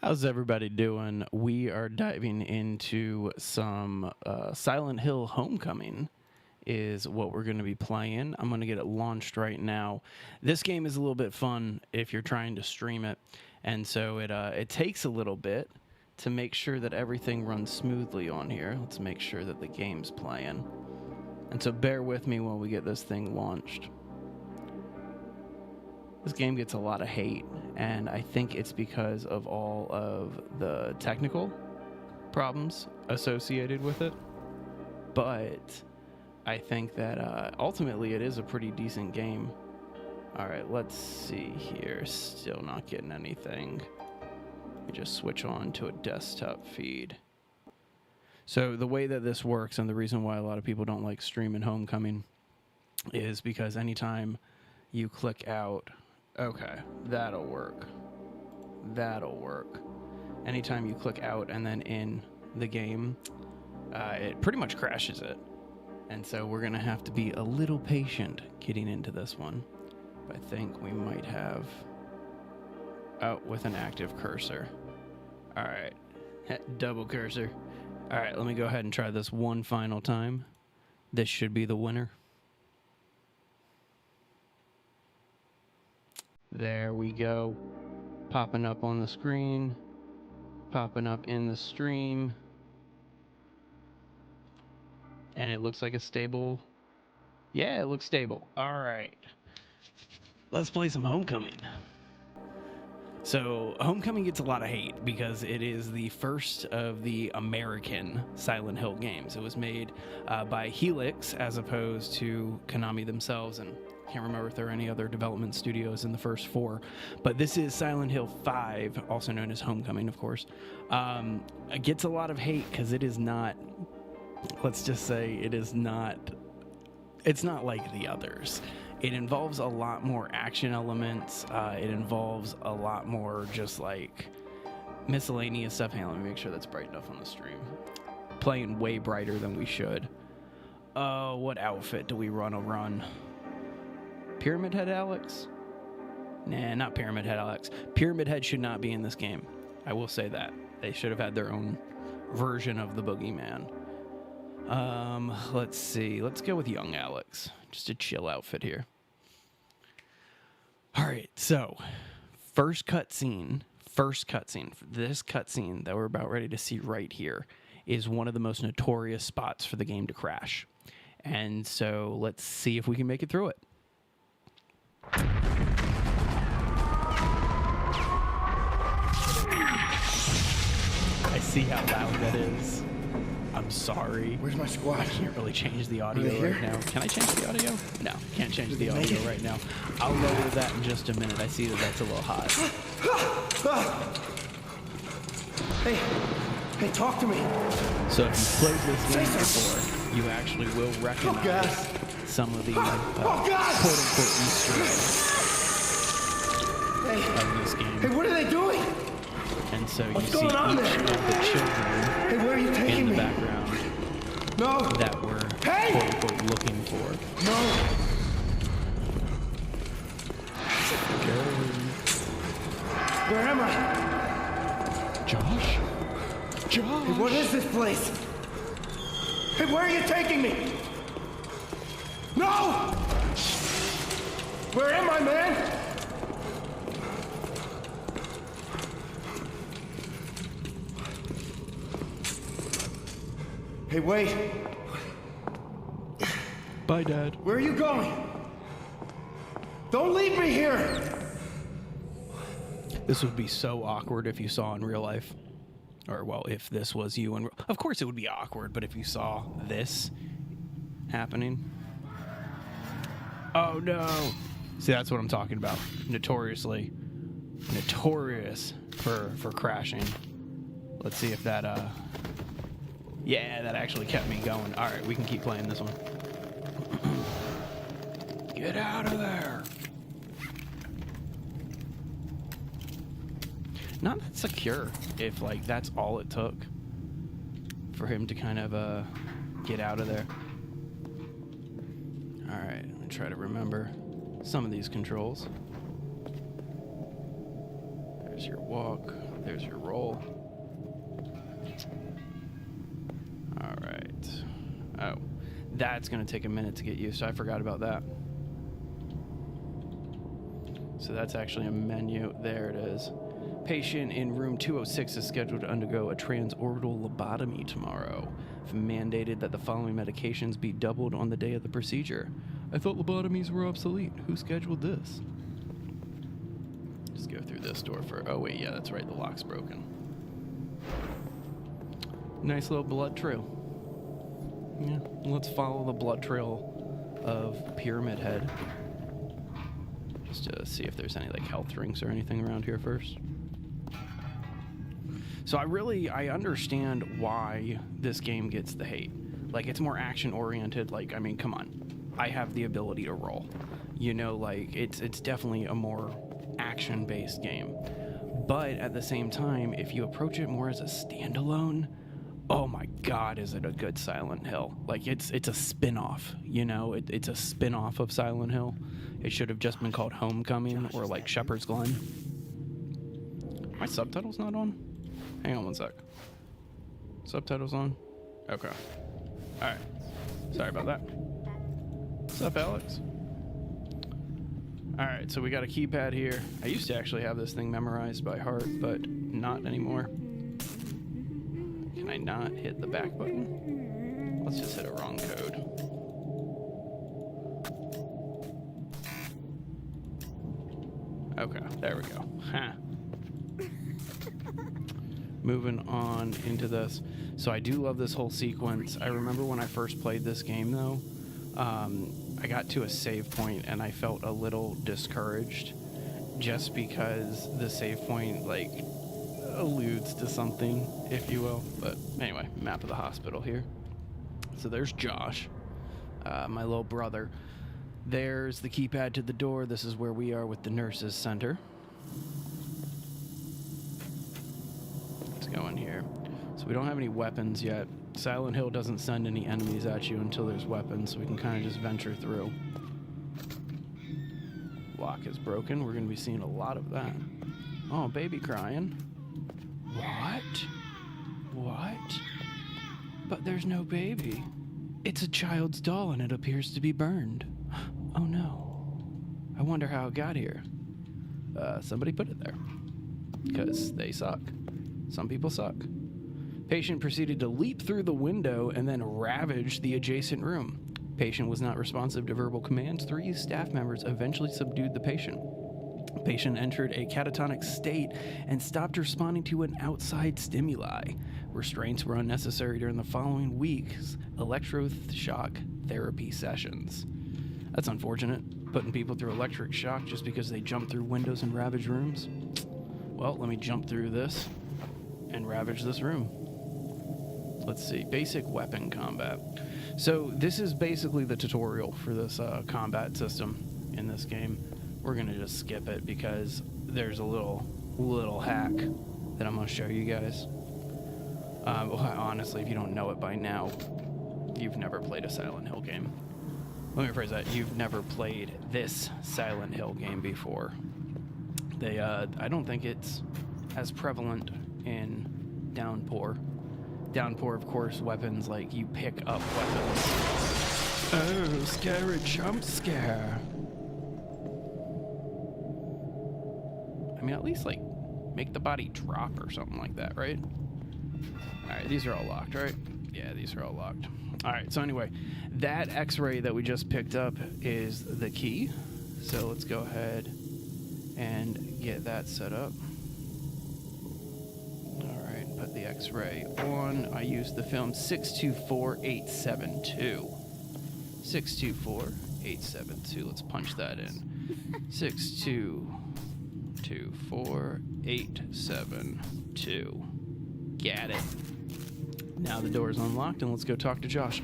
How's everybody doing? We are diving into some Silent Hill Homecoming is what we're going to be playing. I'm going to get it launched right now. This game is a little bit fun if you're trying to stream it, and so it takes a little bit to make sure that everything runs smoothly on here. Let's make sure that the game's playing. And so bear with me while we get this thing launched. This game gets a lot of hate, and I think it's because of all of the technical problems associated with it. But I think that ultimately it is a pretty decent game. All right, let's see here. Still not getting anything. Let me just switch on to a desktop feed. So the way that this works, and the reason why a lot of people don't like streaming Homecoming, is because anytime you click out, okay, that'll work. That'll work. Anytime you click out and then in the game, it pretty much crashes it. And so we're going to have to be a little patient getting into this one. I think we might have... Oh, with an active cursor. All right. Double cursor. All right, let me go ahead and try this one final time. This should be the winner. There we go. Popping up on the screen. Popping up in the stream. And it looks like a stable... Yeah, it looks stable. All right. Let's play some Homecoming. So, Homecoming gets a lot of hate because it is the first of the American Silent Hill games. It was made by Helix as opposed to Konami themselves, and I can't remember if there are any other development studios in the first four. But this is Silent Hill 5, also known as Homecoming, of course. It gets a lot of hate because it is not, let's just say, it's not like the others. It involves a lot more action elements. It involves a lot more just like miscellaneous stuff. Hey, let me make sure that's bright enough on the stream. Playing way brighter than we should. Oh, what outfit do we run? Pyramid Head Alex? Nah, not Pyramid Head Alex. Pyramid Head should not be in this game. I will say that. They should have had their own version of the Boogeyman. Let's see. Let's go with Young Alex. Just a chill outfit here. All right, so first cutscene. This cutscene that we're about ready to see right here is one of the most notorious spots for the game to crash. And so let's see if we can make it through it. I see how loud that is. I'm sorry. Where's my squad? I can't really change the audio right now. Can I change the audio? No, can't change the audio right now. I'll lower that in just a minute. I see that that's a little hot. Hey, talk to me. So if you've played this game before, you actually will recognize some of the quote-unquote Easter eggs of this game. Hey, what are they doing? And so you see each going on there? of the children Hey, where are you taking in the me? background No. that we're quote-unquote looking for. No. Where am I? Josh? Hey, what is this place? Hey, where are you taking me? No! Where am I, man? Hey, wait. Bye, Dad. Where are you going? Don't leave me here! This would be so awkward if you saw in real life. Or, well, if this was you. Of course it would be awkward, but if you saw this happening. Oh, no. See, that's what I'm talking about. Notorious for crashing. Let's see if that, yeah, that actually kept me going. All right, we can keep playing this one. Get out of there. Not that secure, if, like, that's all it took for him to kind of, get out of there. All right, I'm gonna try to remember some of these controls. There's your walk. There's your roll. All right. Oh, that's going to take a minute to get used to. I forgot about that. So that's actually a menu. There it is. Patient in room 206 is scheduled to undergo a transorbital lobotomy tomorrow. If mandated that the following medications be doubled on the day of the procedure. I thought lobotomies were obsolete. Who scheduled this? Just go through this door for... Oh, wait, yeah, that's right. The lock's broken. Nice little blood trail. Yeah, let's follow the blood trail of Pyramid Head. Just to see if there's any, like, health drinks or anything around here first. So I understand why this game gets the hate. Like, it's more action-oriented. Like, I mean, come on. I have the ability to roll. You know, like, it's definitely a more action-based game. But at the same time, if you approach it more as a standalone, oh my God, is it a good Silent Hill. Like, it's a spin-off, you know? It's a spin-off of Silent Hill. It should have just been called Homecoming or, like, Shepherd's Glen. My subtitles not on? Hang on one sec. Subtitles on? Okay. Alright. Sorry about that. What's up, Alex? Alright, so we got a keypad here. I used to actually have this thing memorized by heart, but not anymore. Can I not hit the back button? Let's just hit a wrong code. Okay, there we go. Huh. Moving on into this. So I do love this whole sequence. I remember when I first played this game, though, I got to a save point and I felt a little discouraged just because the save point, like, alludes to something, if you will. But anyway, map of the hospital here. So there's Josh, my little brother. There's the keypad to the door. This is where we are with the nurses center. Let's go in here. So we don't have any weapons yet. Silent Hill doesn't send any enemies at you until there's weapons, so we can kind of just venture through. Lock is broken. We're going to be seeing a lot of that. Oh, baby crying. What? What? But there's no baby. It's a child's doll and it appears to be burned. Oh no. I wonder how it got here. Somebody put it there. Because they suck. Some people suck. Patient proceeded to leap through the window and then ravage the adjacent room. Patient was not responsive to verbal commands. 3 staff members eventually subdued the patient. Patient entered a catatonic state and stopped responding to an outside stimuli. Restraints were unnecessary during the following week's electroshock therapy sessions. That's unfortunate, putting people through electric shock just because they jumped through windows and ravaged rooms. Well, let me jump through this and ravage this room. Let's see, basic weapon combat. So this is basically the tutorial for this combat system in this game. We're gonna just skip it because there's a little hack that I'm gonna show you guys. Well, honestly, if you don't know it by now, you've never played a Silent Hill game. Let me rephrase that. You've never played this Silent Hill game before. I don't think it's as prevalent in Downpour. Downpour, of course, weapons, like, you pick up weapons. Oh, scary jump scare. I mean, at least, like, make the body drop or something like that, right? Alright, these are all locked, right? Yeah, these are all locked. Alright, so anyway, that X-ray that we just picked up is the key. So let's go ahead and get that set up. Alright, put the X-ray on. I used the film 624872. 624872. Let's punch that in. 624872. Got it. Now the door is unlocked, and let's go talk to Josh.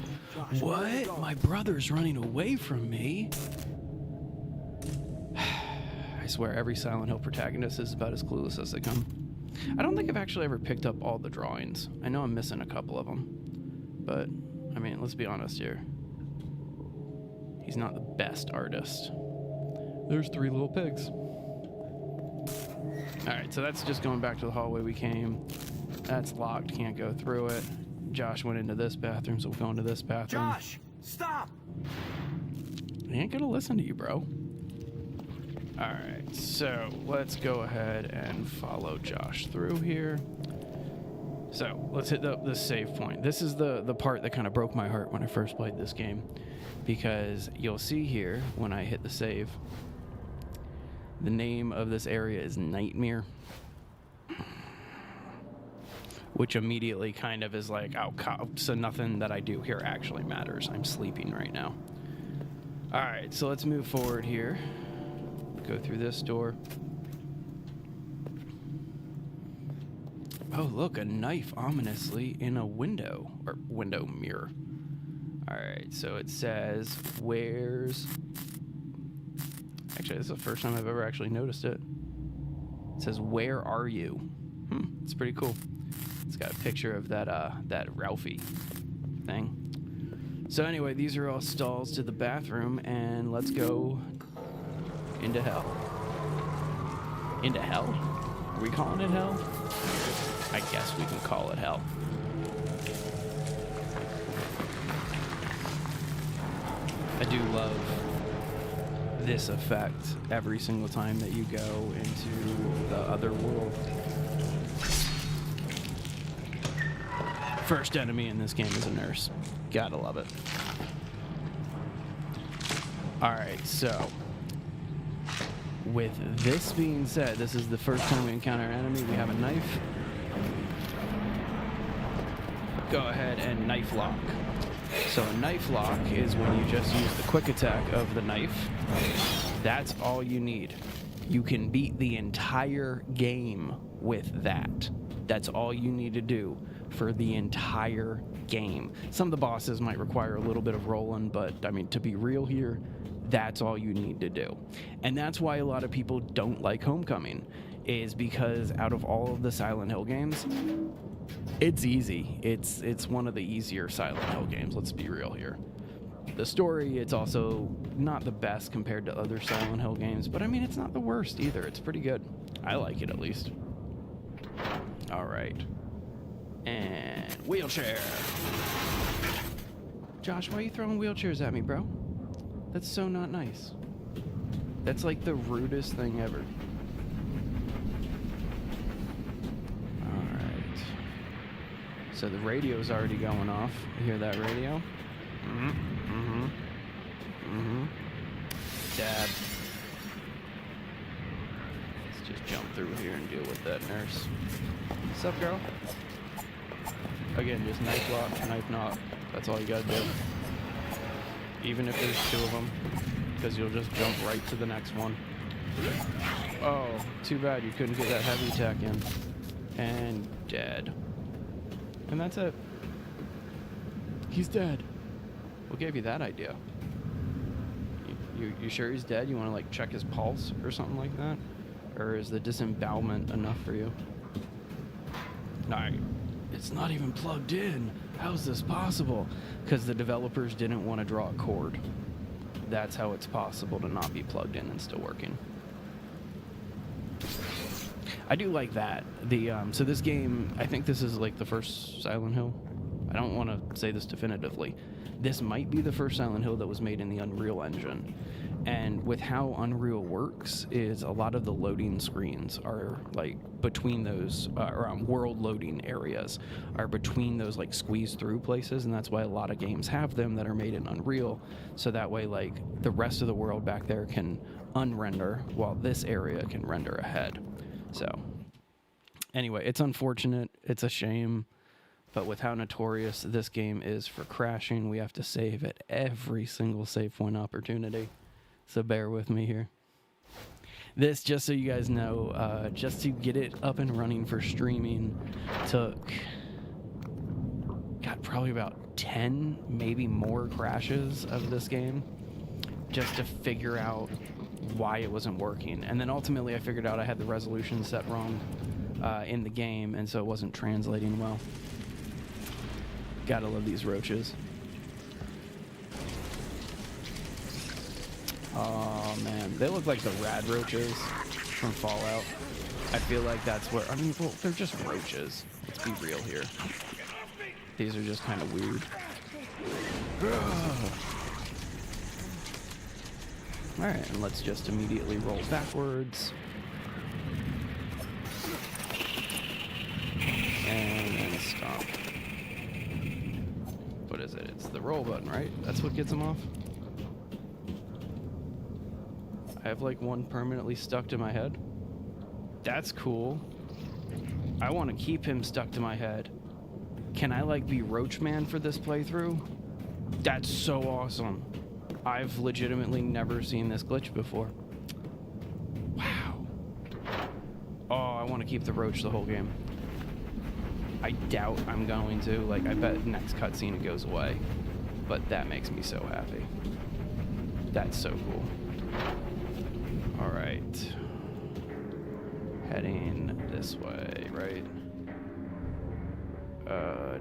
What? My brother's running away from me? I swear every Silent Hill protagonist is about as clueless as they come. I don't think I've actually ever picked up all the drawings. I know I'm missing a couple of them. But, I mean, let's be honest here. He's not the best artist. There's 3 little pigs. Alright, so that's just going back to the hallway we came. That's locked, can't go through it. Josh went into this bathroom, so we'll go into this bathroom. Josh, stop! I ain't gonna listen to you, bro. Alright, so let's go ahead and follow Josh through here. So let's hit the save point. This is the part that kind of broke my heart when I first played this game, because you'll see here when I hit the save, the name of this area is Nightmare, which immediately kind of is like, oh, so nothing that I do here actually matters. I'm sleeping right now. All right, so let's move forward here. Go through this door. Oh, look, a knife ominously in a window, or window mirror. All right, so it says, where's... Actually, this is the first time I've ever actually noticed it. It says, where are you? It's pretty cool. It's got a picture of that Ralphie thing. So anyway, these are all stalls to the bathroom, and let's go into hell. Into hell? Are we calling it hell? I guess we can call it hell. I do love this effect every single time that you go into the other world. First enemy in this game is a nurse. Gotta love it. Alright, so with this being said, this is the first time we encounter an enemy. We have a knife. Go ahead and knife lock. So a knife lock is when you just use the quick attack of the knife. That's all you need. You can beat the entire game with that. That's all you need to do for the entire game. Some of the bosses might require a little bit of rolling, but I mean, to be real here, that's all you need to do. And that's why a lot of people don't like Homecoming, is because out of all of the Silent Hill games, it's easy. It's one of the easier Silent Hill games, let's be real here. The story, it's also not the best compared to other Silent Hill games, but I mean, it's not the worst either. It's pretty good. I like it, at least. All right. And wheelchair. Josh, why are you throwing wheelchairs at me, bro? That's so not nice. That's like the rudest thing ever. Alright. So the radio's already going off. You hear that radio? Dab. Let's just jump through here and deal with that nurse. What's up, girl? Again, just knife lock, knife knock. That's all you gotta do. Even if there's two of them, because you'll just jump right to the next one. Oh, too bad you couldn't get that heavy attack in. And dead. And that's it. He's dead. What gave you that idea? You sure he's dead? You want to like check his pulse or something like that? Or is the disembowelment enough for you? No, it's not even plugged in. How's this possible? Because the developers didn't want to draw a cord. That's how it's possible to not be plugged in and still working. I do like that. So this game, I think this is like the first Silent Hill. I don't want to say this definitively. This might be the first Silent Hill that was made in the Unreal Engine. And with how Unreal works is a lot of the loading screens are like between those, world loading areas are between those like squeeze through places. And that's why a lot of games have them that are made in Unreal. So that way like the rest of the world back there can unrender while this area can render ahead. So anyway, it's unfortunate. It's a shame. But with how notorious this game is for crashing, we have to save at every single save point opportunity. So bear with me here. This, just so you guys know, just to get it up and running for streaming took, probably about 10, maybe more crashes of this game just to figure out why it wasn't working. And then ultimately I figured out I had the resolution set wrong in the game, and so it wasn't translating well. Gotta love these roaches. Oh man, they look like the rad roaches from Fallout. I feel like that's where, I mean, well, they're just roaches. Let's be real here. These are just kind of weird. Alright, and let's just immediately roll backwards. And then stop. What is it? It's the roll button, right? That's what gets him off? I have like one permanently stuck to my head. That's cool. I want to keep him stuck to my head. Can I like be Roach Man for this playthrough? That's so awesome. I've legitimately never seen this glitch before. Wow. Oh, I want to keep the Roach the whole game. I doubt I'm going to. Like, I bet next cutscene it goes away. But that makes me so happy. That's so cool. Alright. Heading this way, right?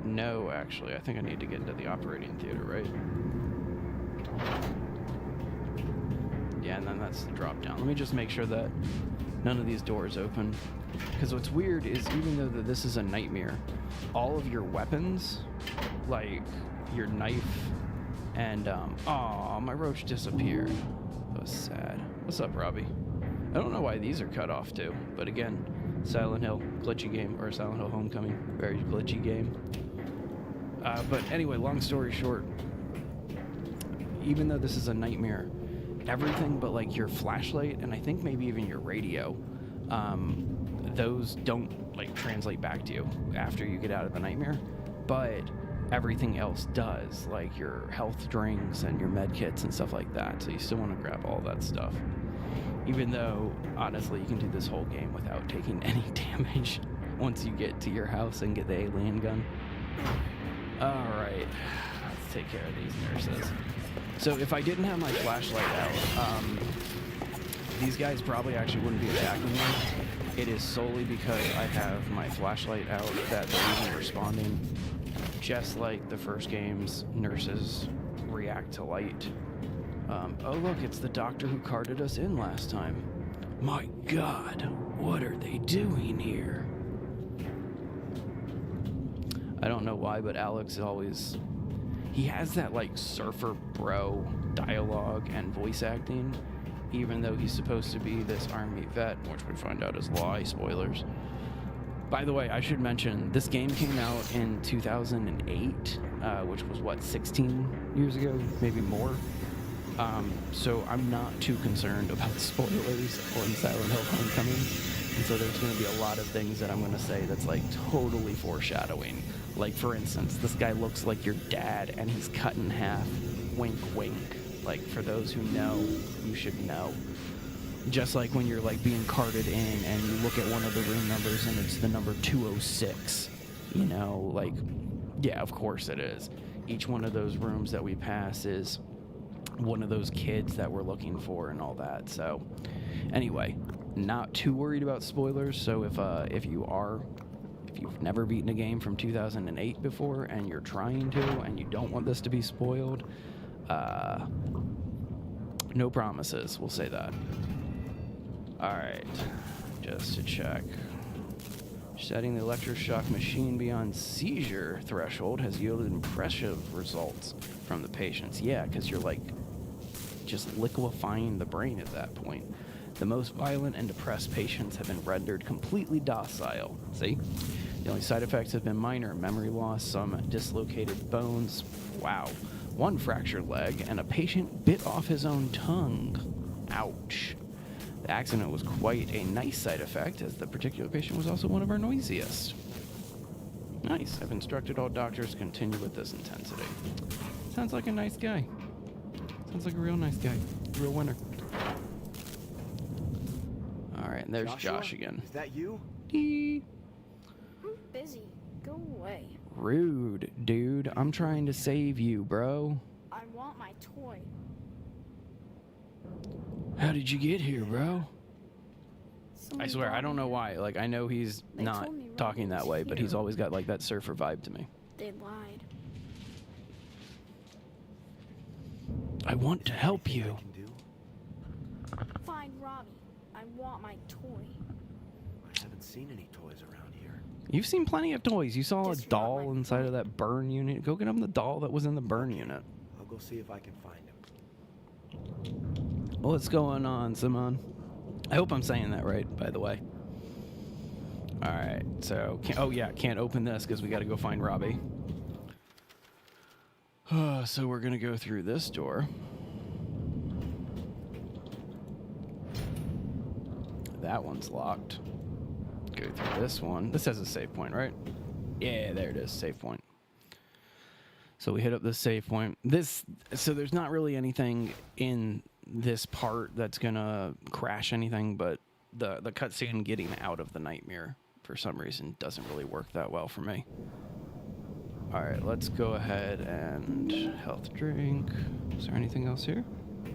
No, actually. I think I need to get into the operating theater, right? Yeah, and then that's the drop down. Let me just make sure that none of these doors open. Because what's weird is even though that this is a nightmare, all of your weapons, like your knife and, aw, my roach disappeared. That was sad. What's up, Robbie? I don't know why these are cut off too, but again, Silent Hill, glitchy game, or Silent Hill Homecoming, very glitchy game. But anyway, long story short, even though this is a nightmare, everything but like your flashlight and I think maybe even your radio, those don't like translate back to you after you get out of the nightmare, but everything else does, like your health drinks and your med kits and stuff like that. So you still want to grab all that stuff. Even though, honestly, you can do this whole game without taking any damage once you get to your house and get the alien gun. Alright, let's take care of these nurses. So if I didn't have my flashlight out, these guys probably actually wouldn't be attacking me. It is solely because I have my flashlight out that they're even responding. Just like the first game's nurses react to light. Oh look, it's the doctor who carted us in last time. My God, what are they doing here? I don't know why, but Alex always... He has that, like, surfer bro dialogue and voice acting, even though he's supposed to be this army vet, which we find out is lie, spoilers. By the way, I should mention, this game came out in 2008, which was, what, 16 years ago? Maybe more? So I'm not too concerned about spoilers on Silent Hill Homecoming. And so there's going to be a lot of things that I'm going to say that's like totally foreshadowing. Like, for instance, this guy looks like your dad and he's cut in half. Wink, wink. Like, for those who know, you should know. Just like when you're like being carted in and you look at one of the room numbers and it's the number 206. You know, like, yeah, of course it is. Each one of those rooms that we pass is one of those kids that we're looking for and all that. So anyway, not too worried about spoilers. So if you've never beaten a game from 2008 before and you're trying to and you don't want this to be spoiled, no promises, we'll say that. All right, just to check. Setting the electroshock machine beyond seizure threshold has yielded impressive results from the patients. Yeah, because you're like just liquefying the brain at that point. The most violent and depressed patients have been rendered completely docile. See? The only side effects have been minor memory loss, some dislocated bones. Wow. One fractured leg, and a patient bit off his own tongue. Ouch. The accident was quite a nice side effect, as the particular patient was also one of our noisiest. Nice. I've instructed all doctors to continue with this intensity. Sounds like a nice guy. Sounds like a real nice guy. Real winner. Alright, and there's Joshua? Josh again. Is that you? Dee. I'm busy. Go away. Rude, dude. I'm trying to save you, bro. I want my toy. How did you get here, bro? Someone I swear, I brought don't me know here. why. Like, I know he's They not told me Robbie talking that was way, but he's here. always got, like, that surfer vibe to me. They lied. I want to help you. Find Robbie. I want my toy. seen any toys around here. You've seen plenty of toys. You saw a Guess you're not doll my inside of friend. that burn unit. Go get him the doll that was in the burn Okay, unit. I'll go see if I can find him. What's going on, Simon? I hope I'm saying that right, by the way. All right, so can't open this because we got to go find Robbie. So we're gonna go through this door. That one's locked. Go through this one. This has a save point, right? Yeah, there it is, save point. So we hit up this save point. So there's not really anything in this part that's gonna crash anything, but the cutscene getting out of the nightmare for some reason doesn't really work that well for me. All right, let's go ahead and health drink. Is there anything else here?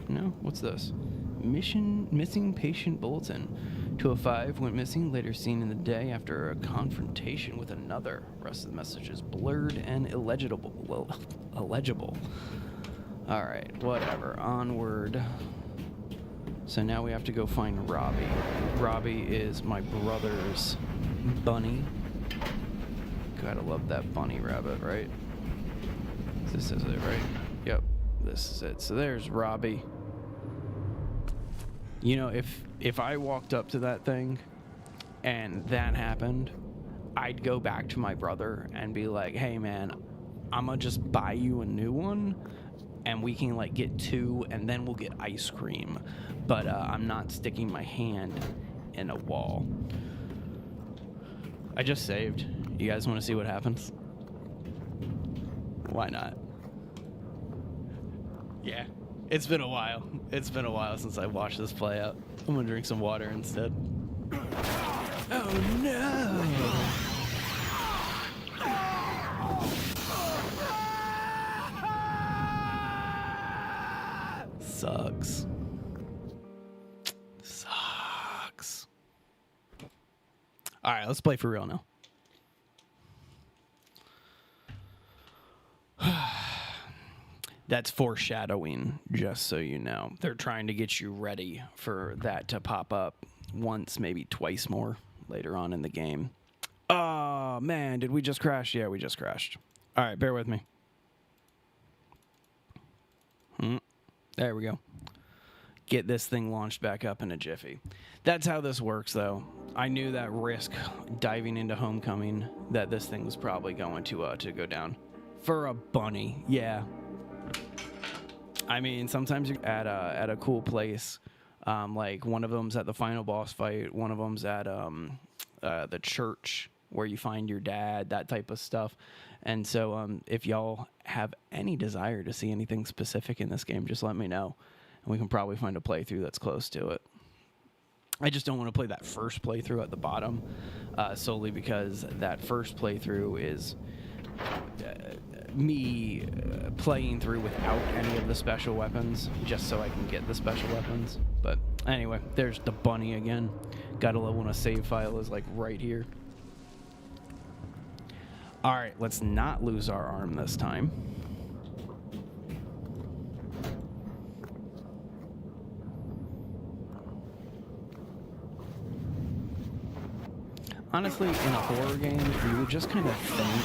No? What's this? Missing patient bulletin. 205 went missing, later seen in the day after a confrontation with another. Rest of the message is blurred and illegible. Well, illegible. All right, whatever. Onward. So now we have to go find Robbie. Robbie is my brother's bunny. Gotta love that bunny rabbit, right? This is it, right? Yep, this is it. So there's Robbie. You know, if I walked up to that thing and that happened, I'd go back to my brother and be like, hey man, I'm gonna just buy you a new one and we can like get two and then we'll get ice cream. But I'm not sticking my hand in a wall. I just saved. You guys want to see what happens? Why not? Yeah. It's been a while. It's been a while since I watched this play out. I'm gonna drink some water instead. Oh no! Sucks. Sucks. Alright, let's play for real now. That's foreshadowing, just so you know. They're trying to get you ready for that to pop up once, maybe twice more later on in the game. Oh, man, did we just crash? Yeah, we just crashed. All right, bear with me. There we go. Get this thing launched back up in a jiffy. That's how this works, though. I knew that risk diving into Homecoming that this thing was probably going to go down. For a bunny, yeah. I mean, sometimes you're at a cool place, like one of them's at the final boss fight, one of them's at the church where you find your dad, that type of stuff. And so if y'all have any desire to see anything specific in this game, just let me know, and we can probably find a playthrough that's close to it. I just don't want to play that first playthrough at the bottom, solely because that first playthrough is me playing through without any of the special weapons, just so I can get the special weapons. But anyway, there's the bunny again. Gotta love when a save file is like right here. All right, let's not lose our arm this time. Honestly, in a horror game, you would just kind of think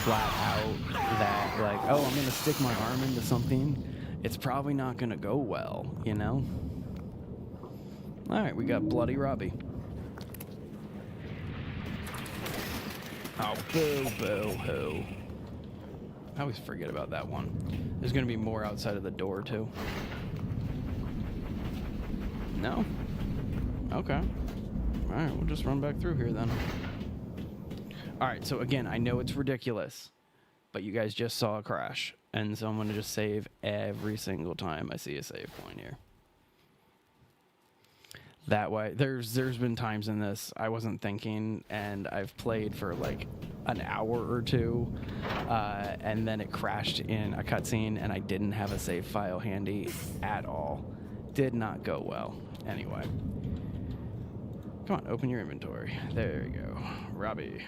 flat out that, like, oh, I'm gonna stick my arm into something. It's probably not gonna go well, you know? All right, we got Bloody Robbie. Oh, boo, boo, hoo. I always forget about that one. There's gonna be more outside of the door, too. No? Okay. All right, we'll just run back through here then. All right, so again, I know it's ridiculous, but you guys just saw a crash, and so I'm going to just save every single time I see a save point here. That way, there's been times in this I wasn't thinking, and I've played for like an hour or two, and then it crashed in a cutscene, and I didn't have a save file handy at all. Did not go well. Anyway. Come on, open your inventory. There you go. Robbie.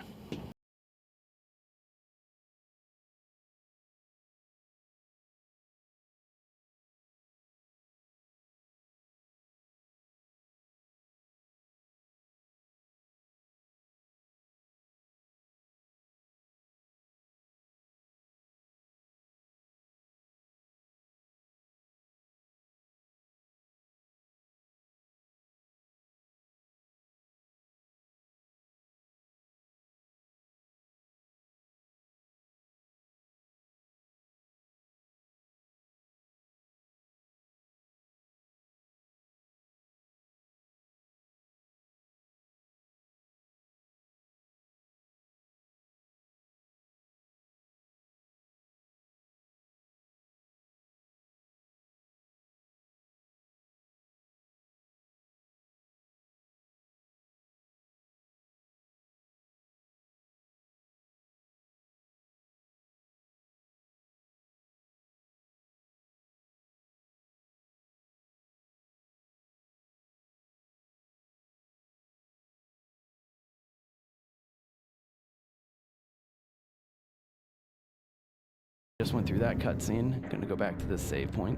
Just went through that cutscene. Gonna go back to this save point.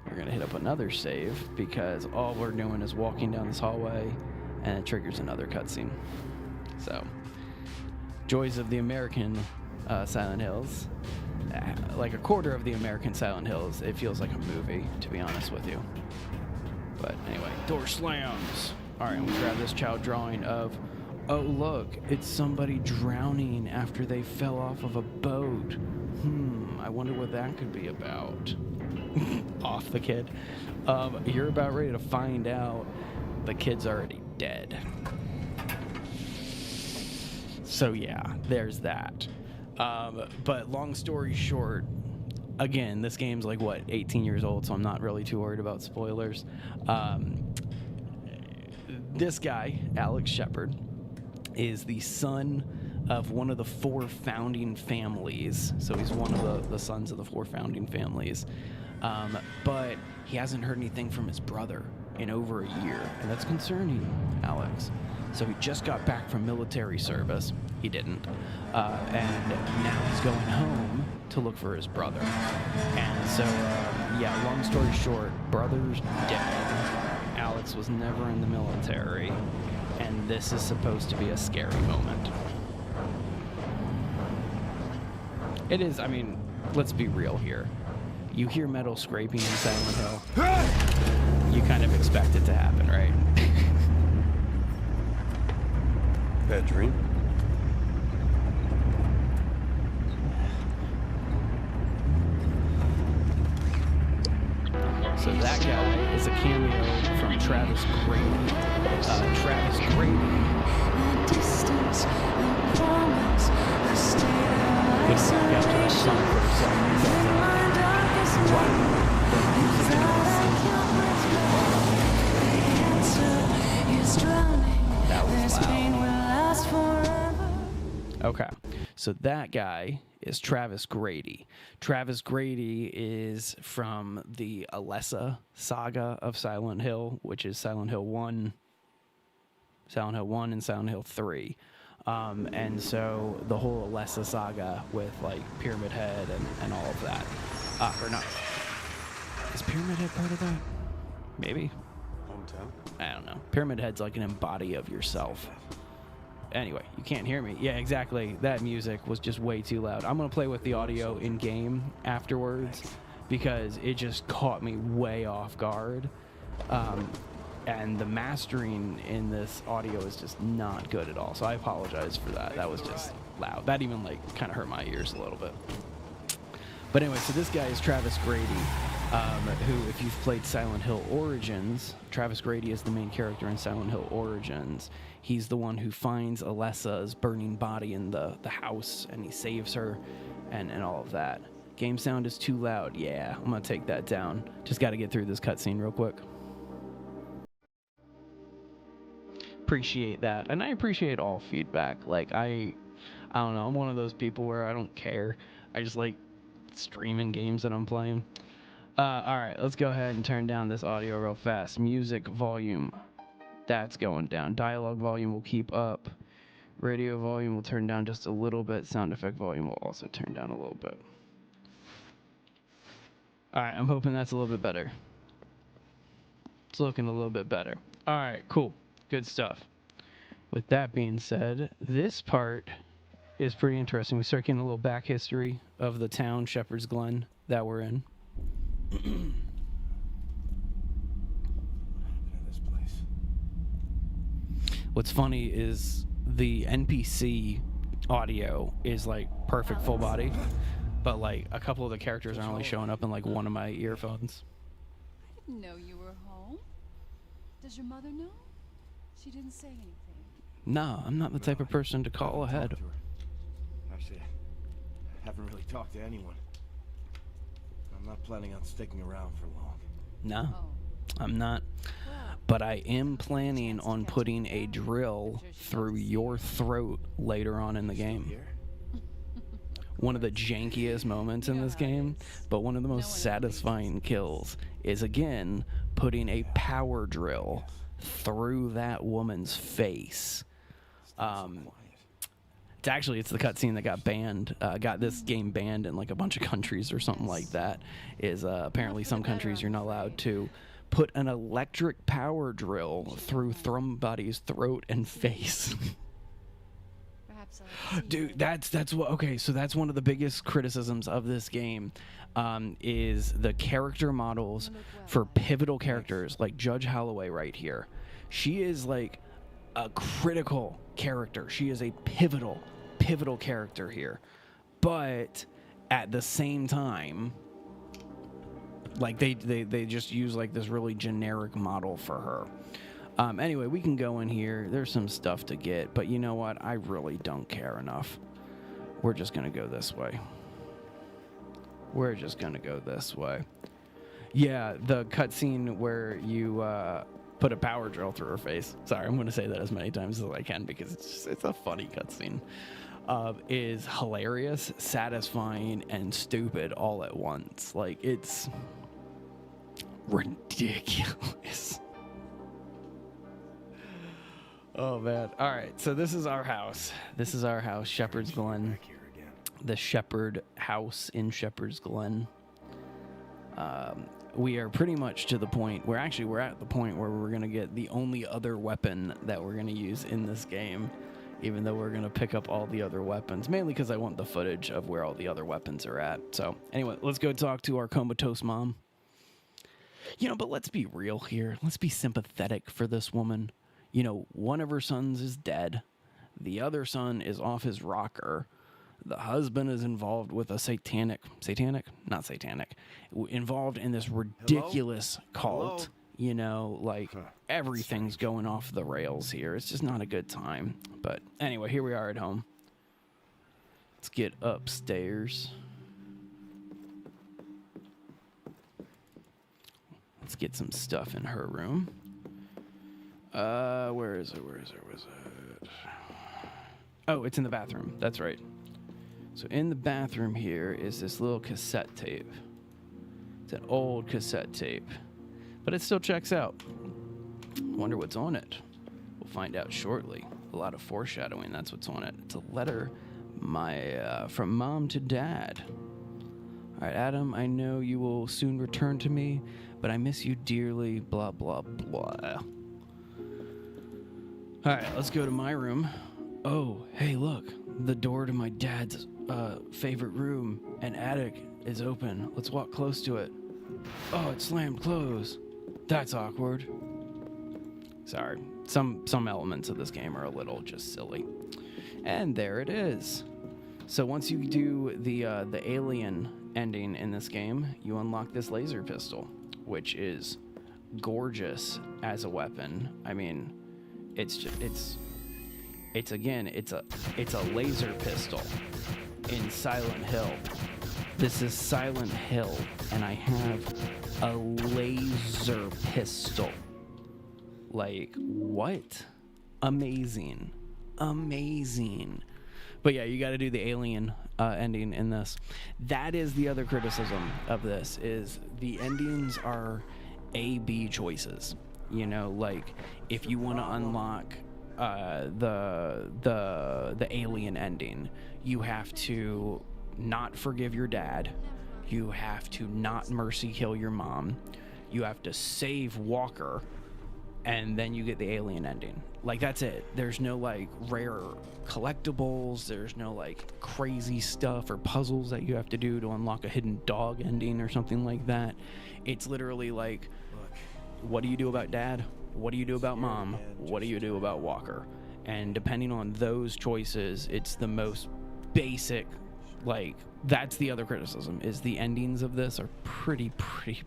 We're gonna hit up another save because all we're doing is walking down this hallway and it triggers another cutscene. So, joys of the American Silent Hills. Like a quarter of the American Silent Hills, it feels like a movie, to be honest with you. But anyway, door slams. All right, we grab this child drawing of, oh look, it's somebody drowning after they fell off of a boat. I wonder what that could be about. Off the kid. You're about ready to find out. The kid's already dead. So yeah, there's that. But long story short, again, this game's like, what, 18 years old, so I'm not really too worried about spoilers. This guy, Alex Shepard, is the son of one of the 4 founding families. So he's one of the sons of the 4 founding families. But he hasn't heard anything from his brother in over a year, and that's concerning Alex. So he just got back from military service. He didn't. And now he's going home to look for his brother. And so, yeah, long story short, brother's dead. Alex was never in the military, and this is supposed to be a scary moment. It is, I mean, let's be real here. You hear metal scraping in Silent Hill, you kind of expect it to happen, right? Bad dream? So that guy is a cameo from Travis Grady. Travis Grady. Good song, got that song for a second. That was loud. Okay, so that guy is Travis Grady. Travis Grady is from the Alessa saga of Silent Hill, which is Silent Hill 1, Silent Hill 1, and Silent Hill 3. And so the whole Alessa saga with like Pyramid Head and all of that. Or not. Is Pyramid Head part of that? Maybe. Hometown? I don't know. Pyramid Head's like an embody of yourself. Anyway, you can't hear me. Yeah, exactly. That music was just way too loud. I'm going to play with the audio in-game afterwards because it just caught me way off guard. And the mastering in this audio is just not good at all. So I apologize for that. That was just loud. That even like kind of hurt my ears a little bit. But anyway, so this guy is Travis Grady, who, if you've played Silent Hill Origins, Travis Grady is the main character in Silent Hill Origins. He's the one who finds Alessa's burning body in the house, and he saves her and all of that. Game sound is too loud. Yeah, I'm going to take that down. Just got to get through this cutscene real quick. Appreciate that. And I appreciate all feedback. Like, I don't know. I'm one of those people where I don't care. I just like streaming games that I'm playing. All right, let's go ahead and turn down this audio real fast. Music volume. That's going down. Dialogue volume will keep up. Radio volume will turn down just a little bit. Sound effect volume will also turn down a little bit. All right, I'm hoping that's a little bit better. It's looking a little bit better. All right, cool. Good stuff. With that being said, this part is pretty interesting. We start getting a little back history of the town, Shepherd's Glen, that we're in. What's funny is the NPC audio is like perfect full body, but like a couple of the characters are only showing up in like one of my earphones. I didn't know you were home. Does your mother know? She didn't say anything. No, I'm not the type of person to call ahead. Actually, I haven't really talked to anyone. I'm not planning on sticking around for long. No, Oh. I'm not. But I am planning on putting a drill through your throat later on in the game. One of the jankiest moments in this game, but one of the most satisfying kills is, again, putting a power drill through that woman's face. It's the cutscene that got banned, got this game banned in like a bunch of countries or something like that. Is apparently some countries you're not allowed to put an electric power drill through somebody's throat and face. Perhaps I'll see Dude, you. that's what. Okay, so that's one of the biggest criticisms of this game, is the character models for pivotal characters like Judge Holloway right here. She is like a critical character. She is a pivotal character here, but at the same time, like they just use like this really generic model for her. Anyway, we can go in here. There's some stuff to get, but you know what? I really don't care enough. We're just gonna go this way. We're just gonna go this way. Yeah, the cutscene where you put a power drill through her face. Sorry, I'm gonna say that as many times as I can because it's a funny cutscene. Is hilarious, satisfying, and stupid all at once. Like, it's ridiculous. Oh man. All right, so this is our house. This is our house, Shepherd's Glen. Back here again. The Shepherd house in Shepherd's Glen. We are pretty much to the point where we're at the point where we're going to get the only other weapon that we're going to use in this game, even though we're going to pick up all the other weapons, mainly because I want the footage of where all the other weapons are at. So anyway, let's go talk to our comatose mom. You know, but let's be real here. Let's be sympathetic for this woman. You know, one of her sons is dead. The other son is off his rocker. The husband is involved with a involved in this ridiculous cult. Hello? You know, like everything's going off the rails here. It's just not a good time. But anyway, here we are at home. Let's get upstairs. Let's get some stuff in her room. Where is it? Oh, it's in the bathroom. That's right. So in the bathroom here is this little cassette tape. It's an old cassette tape, but it still checks out. Wonder what's on it. We'll find out shortly. A lot of foreshadowing. That's what's on it. It's a letter from Mom to Dad. All right, Adam, I know you will soon return to me, but I miss you dearly, blah, blah, blah. All right, let's go to my room. Oh, hey, look. The door to my dad's favorite room and attic is open. Let's walk close to it. Oh, it's slammed closed. That's awkward. Sorry. Some elements of this game are a little just silly. And there it is. So once you do the alien ending in this game, you unlock this laser pistol, which is gorgeous as a weapon. I mean, it's a laser pistol in Silent Hill. This is Silent Hill, and I have a laser pistol. Like, what? Amazing. But yeah, you got to do the alien ending in this. That is the other criticism of this, is the endings are A-B choices. You know, like, if you want to unlock the alien ending, you have to not forgive your dad, you have to not mercy kill your mom, you have to save Walker, and then you get the alien ending. Like, that's it. There's no like rare collectibles, there's no like crazy stuff or puzzles that you have to do to unlock a hidden dog ending or something like that. It's literally like, what do you do about dad? What do you do about mom? What do you do about Walker? And depending on those choices, it's the most basic, like, that's the other criticism, is the endings of this are pretty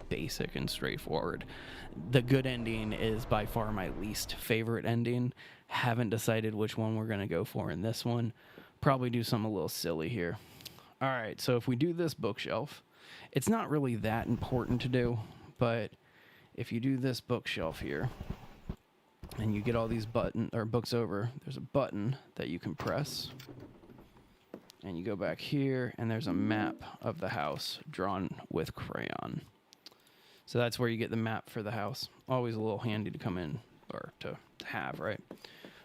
basic and straightforward. The good ending is by far my least favorite ending. Haven't decided which one we're going to go for in this one. Probably do something a little silly here. All right, so if we do this bookshelf, it's not really that important to do, but if you do this bookshelf here, and you get all these books over, there's a button that you can press, and you go back here, and there's a map of the house drawn with crayon. So that's where you get the map for the house. Always a little handy to come in, or to have, right?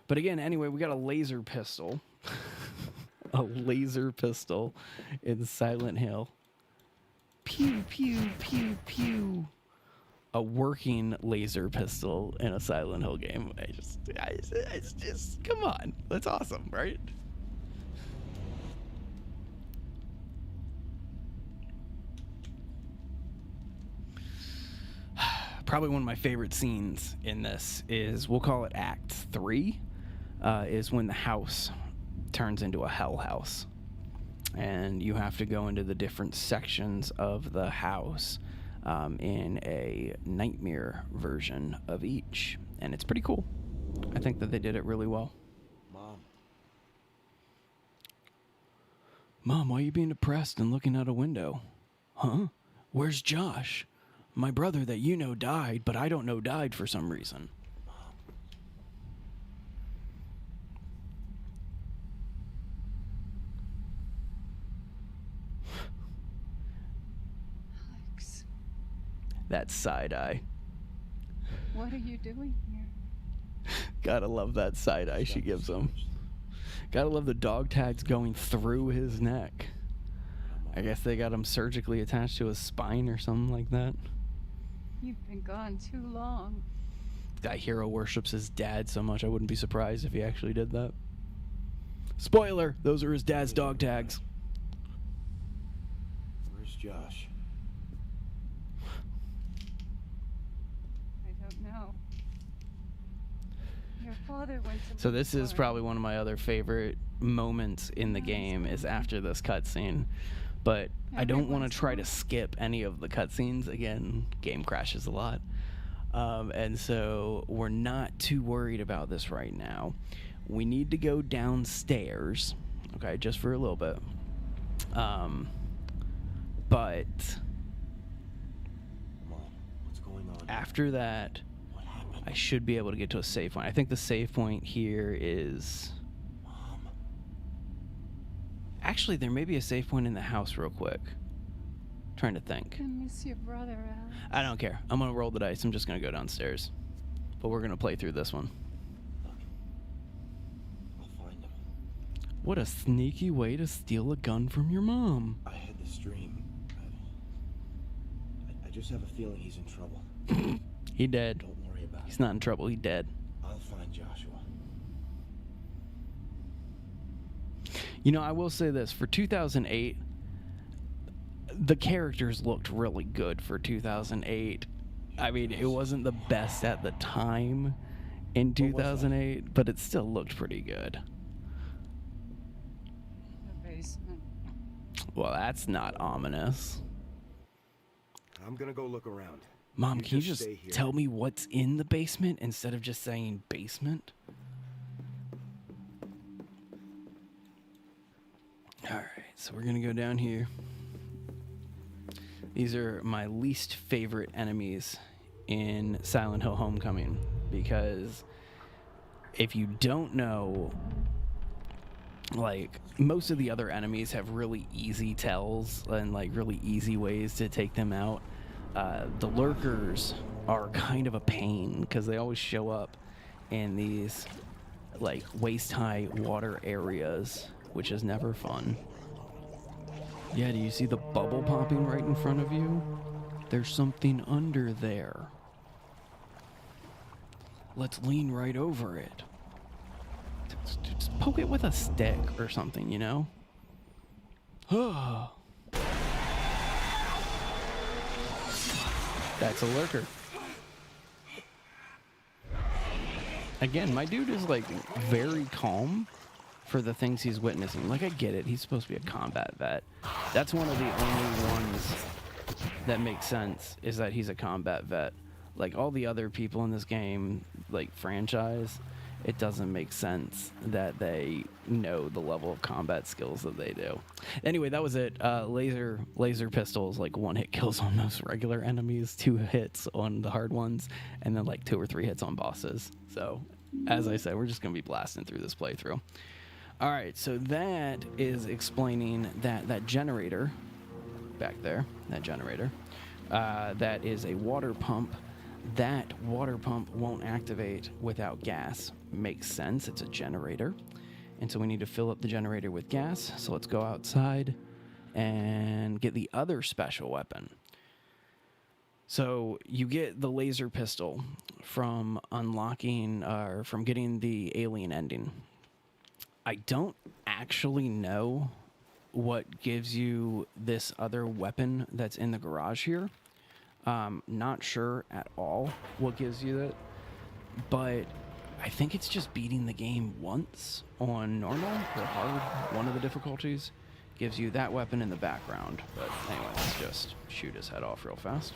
But again, anyway, we got a laser pistol. a laser pistol in Silent Hill. Pew, pew, pew, pew. A working laser pistol in a Silent Hill game. It's just, come on. That's awesome, right? Probably one of my favorite scenes in this is, we'll call it Act 3, is when the house turns into a hell house. And you have to go into the different sections of the house in a nightmare version of each. And it's pretty cool. I think that they did it really well. Mom, why are you being depressed and looking out a window? Huh? Where's Josh? My brother that you know died, but I don't know died for some reason. Alex, That side eye. what are you doing here? Gotta love that side eye she gives him. Gotta love the dog tags going through his neck. I guess they got him surgically attached to his spine or something like that. You've been gone too long. That hero worships his dad so much, I wouldn't be surprised if he actually did that. Spoiler! Those are his dad's dog tags. Where's Josh? I don't know. Your father went to So look this is for probably one of my other favorite moments in the game is after this cutscene. But I don't want to try to skip any of the cutscenes. Again, game crashes a lot. And so we're not too worried about this right now. We need to go downstairs, okay, just for a little bit. But Mom, what's going on? after that, What happened? I should be able to get to a save point. I think the save point here is... Mom. Actually, there may be a save point in the house real quick. Trying to think. I miss your brother, Alex. I don't care. I'm going to roll the dice. I'm just going to go downstairs. But we're going to play through this one. I'll find him. What a sneaky way to steal a gun from your mom. I hit the stream. I just have a feeling he's in trouble. He dead. Don't worry about He's it. not in trouble. He dead. I'll find Joshua. You know, I will say this. For 2008, the characters looked really good for 2008. I mean, it wasn't the best at the time in What was that? 2008, but it still looked pretty good. The basement. Well, that's not ominous. I'm gonna go look around. Mom, You can you just just stay here. tell me what's in the basement instead of just saying basement? Alright, so we're gonna go down here. These are my least favorite enemies in Silent Hill Homecoming, because if you don't know, like, most of the other enemies have really easy tells and like really easy ways to take them out. The lurkers are kind of a pain because they always show up in these like waist-high water areas, which is never fun. Yeah, do you see the bubble popping right in front of you? There's something under there. Let's lean right over it. Just poke it with a stick or something, you know? That's a lurker. Again, my dude is like very calm for the things he's witnessing. Like, I get it. He's supposed to be a combat vet. That's one of the only ones that makes sense, is that he's a combat vet. Like, all the other people in this game, like, franchise, it doesn't make sense that they know the level of combat skills that they do. Anyway, that was it. Laser pistols, like, 1-hit kills on most regular enemies, 2 hits on the hard ones, and then, like, 2 or 3 hits on bosses. So, as I said, we're just going to be blasting through this playthrough. All right, so that is explaining that generator back there, that generator, that is a water pump. That water pump won't activate without gas. Makes sense, it's a generator. And so we need to fill up the generator with gas. So let's go outside and get the other special weapon. So you get the laser pistol from unlocking, or from getting the alien ending. I don't actually know what gives you this other weapon that's in the garage here. Not sure at all what gives you that, but I think it's just beating the game once on normal or hard. One of the difficulties gives you that weapon in the background. But anyway, let's just shoot his head off real fast.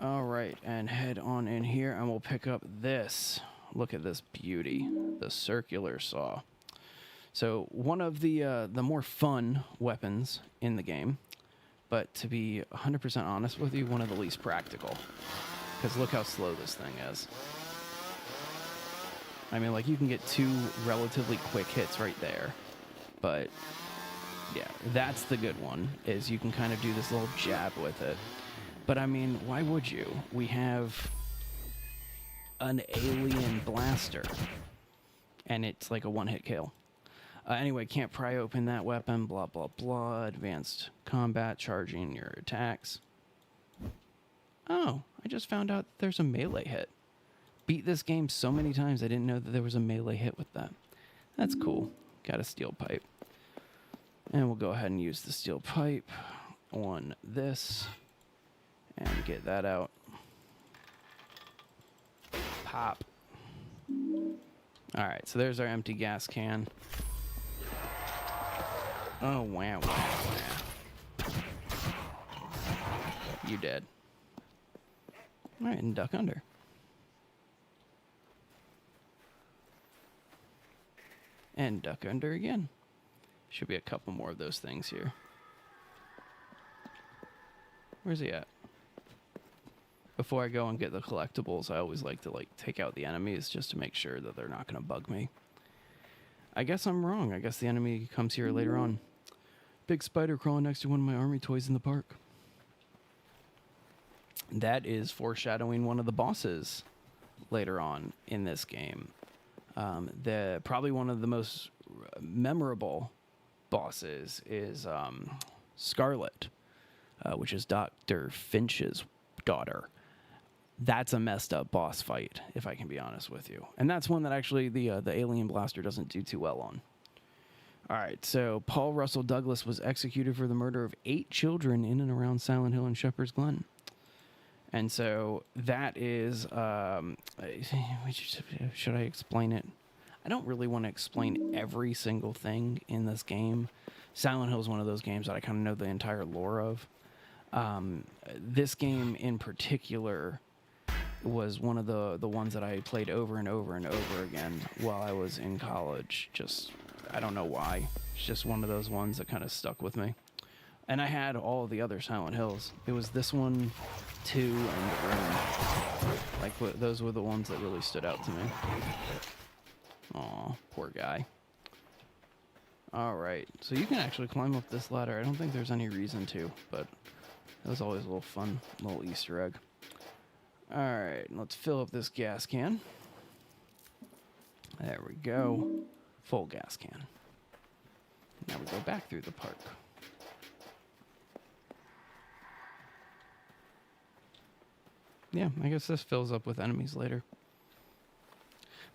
All right, and head on in here, and we'll pick up this. Look at this beauty, the circular saw. So one of the more fun weapons in the game, but to be 100% honest with you, one of the least practical. Because look how slow this thing is. I mean, like, you can get 2 relatively quick hits right there. But, yeah, that's the good one, is you can kind of do this little jab with it. But, I mean, why would you? We have an alien blaster, and it's like a one-hit kill. Anyway, can't pry open that weapon, blah, blah, blah. Advanced combat, charging your attacks. Oh, I just found out there's a melee hit. Beat this game so many times, I didn't know that there was a melee hit with that. That's cool. Got a steel pipe. And we'll go ahead and use the steel pipe on this and get that out. Pop. Alright, so there's our empty gas can. Oh, wow, wow, wow. You dead. Alright, and duck under. And duck under again. Should be a couple more of those things here. Where's he at? Before I go and get the collectibles, I always like to take out the enemies just to make sure that they're not going to bug me. I guess I'm wrong. I guess the enemy comes here later on. Big spider crawling next to one of my army toys in the park. That is foreshadowing one of the bosses later on in this game. Probably one of the most memorable bosses is Scarlet, which is Dr. Finch's daughter. That's a messed up boss fight, if I can be honest with you. And that's one that actually the alien blaster doesn't do too well on. All right, so Paul Russell Douglas was executed for the murder of 8 children in and around Silent Hill and Shepherd's Glen. And so that is, should I explain it? I don't really want to explain every single thing in this game. Silent Hill is one of those games that I kind of know the entire lore of. This game in particular was one of the ones that I played over and over and over again while I was in college. Just, I don't know why. It's just one of those ones that kind of stuck with me. And I had all the other Silent Hills. It was this one, 2, and The Room. Like, those were the ones that really stood out to me. Aw, poor guy. Alright, so you can actually climb up this ladder. I don't think there's any reason to, but it was always a little fun, little Easter egg. Alright, let's fill up this gas can. There we go. Full gas can. Now we go back through the park. Yeah, I guess this fills up with enemies later.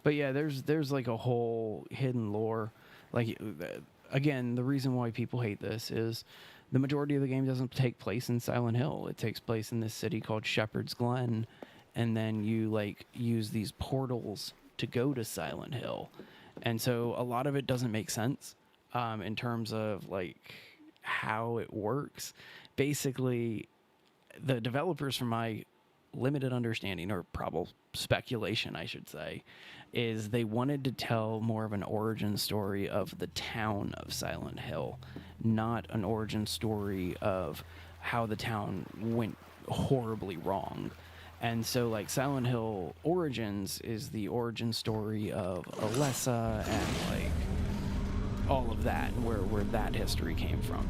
But yeah, there's like a whole hidden lore. Like, again, the reason why people hate this is the majority of the game doesn't take place in Silent Hill. It takes place in this city called Shepherd's Glen, and then you like use these portals to go to Silent Hill. And so a lot of it doesn't make sense in terms of like how it works. Basically, the developers, from my limited understanding, or probable speculation, I should say, is they wanted to tell more of an origin story of the town of Silent Hill, not an origin story of how the town went horribly wrong. And so, like, Silent Hill Origins is the origin story of Alessa and, like, all of that, and where that history came from.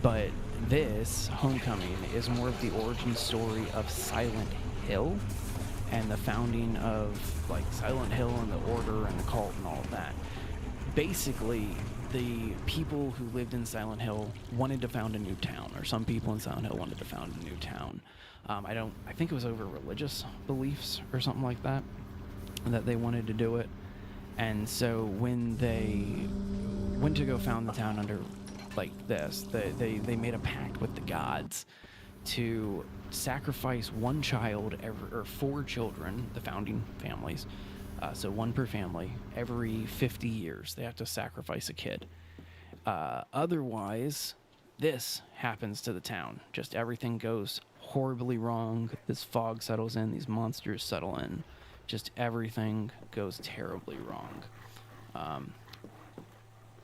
But this, Homecoming, is more of the origin story of Silent Hill and the founding of, like, Silent Hill and the Order and the cult and all of that. basically, the people who lived in Silent Hill wanted to found a new town, or some people in Silent Hill wanted to found a new town. I think it was over religious beliefs or something like that they wanted to do it. And so when they went to go found the town under like this, they made a pact with the gods to sacrifice one child or 4 children, the founding families, so 1 per family, every 50 years. They have to sacrifice a kid. Otherwise, this happens to the town. Just everything goes horribly wrong. This fog settles in. These monsters settle in. Just everything goes terribly wrong.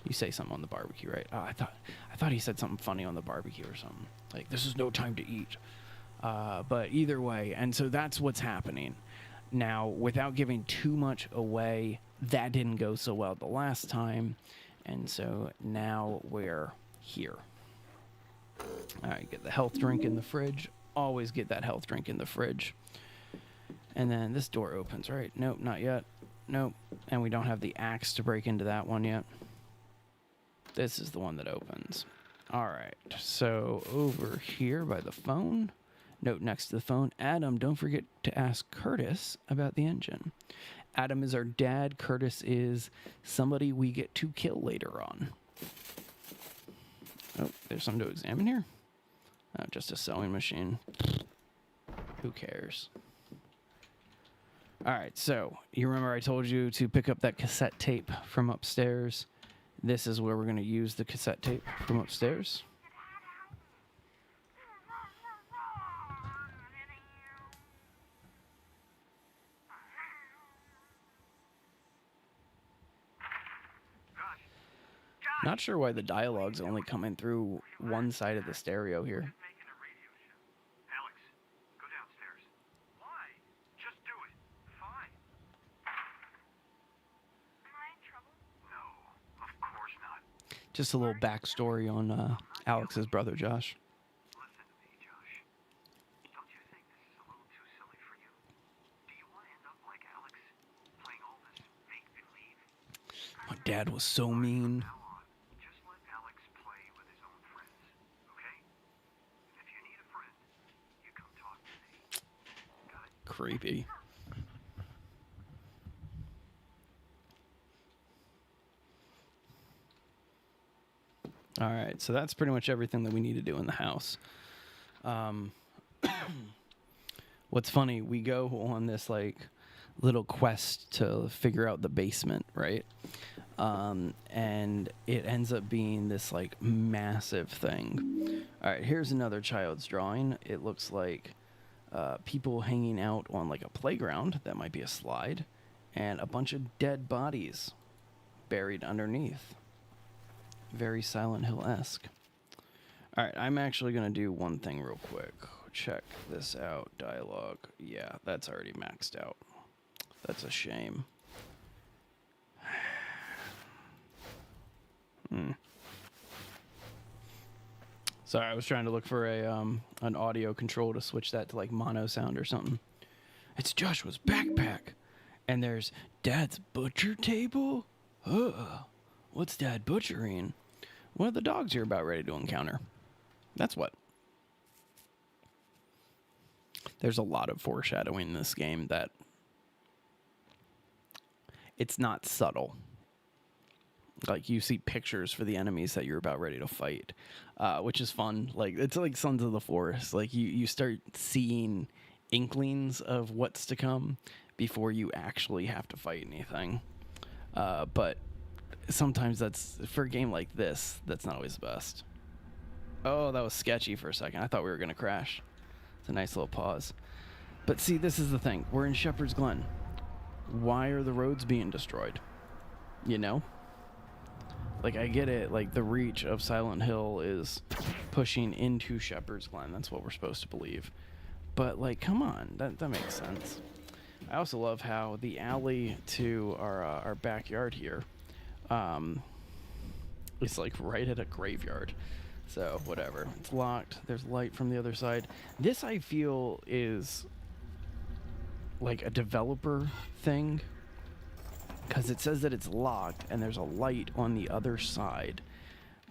You say something on the barbecue, right? I thought he said something funny on the barbecue or something. Like, this is no time to eat. But either way, and so that's what's happening. Now, without giving too much away, that didn't go so well the last time. And so now we're here. All right, get the health drink in the fridge. Always get that health drink in the fridge. And then this door opens, right? Nope, not yet. Nope. And we don't have the axe to break into that one yet. This is the one that opens. All right. So over here by the phone, note next to the phone, Adam, don't forget to ask Curtis about the engine. Adam is our dad. Curtis is somebody we get to kill later on. Oh, there's something to examine here? Oh, just a sewing machine. Who cares? All right, so you remember I told you to pick up that cassette tape from upstairs. This is where we're going to use the cassette tape from upstairs. Not sure why the dialogue's only coming through one side of the stereo here. Just a little backstory on Alex's brother, Josh. Listen to me, Josh. Don't you think this is a little too silly for you? Do you want to end up like Alex, playing all this make-believe? My dad was so mean. Now on, just let Alex play with his own friends, okay? If you need a friend, you come talk to me. Got it? Creepy. All right, so that's pretty much everything that we need to do in the house. What's funny, we go on this like little quest to figure out the basement, right? And it ends up being this like massive thing. All right, here's another child's drawing. It looks like people hanging out on like a playground. That might be a slide, and a bunch of dead bodies buried underneath. Very Silent Hill-esque. All right, I'm actually going to do one thing real quick. Check this out. Dialogue. Yeah, that's already maxed out. That's a shame. Sorry, I was trying to look for an audio control to switch that to like mono sound or something. It's Joshua's backpack. And there's Dad's butcher table? Ugh. What's Dad butchering? One of the dogs you're about ready to encounter. That's what. There's a lot of foreshadowing in this game that it's not subtle. Like, you see pictures for the enemies that you're about ready to fight, which is fun. Like, it's like Sons of the Forest. Like, you start seeing inklings of what's to come before you actually have to fight anything. But sometimes that's, for a game like this, that's not always the best. Oh, that was sketchy for a second. I thought we were going to crash. It's a nice little pause. But see, this is the thing. We're in Shepherd's Glen. Why are the roads being destroyed? You know? Like, I get it. Like, the reach of Silent Hill is pushing into Shepherd's Glen. That's what we're supposed to believe. But, like, come on. That makes sense. I also love how the alley to our backyard here is, like, right at a graveyard. So, whatever. It's locked. There's light from the other side. This, I feel, is like a developer thing. because it says that it's locked and there's a light on the other side.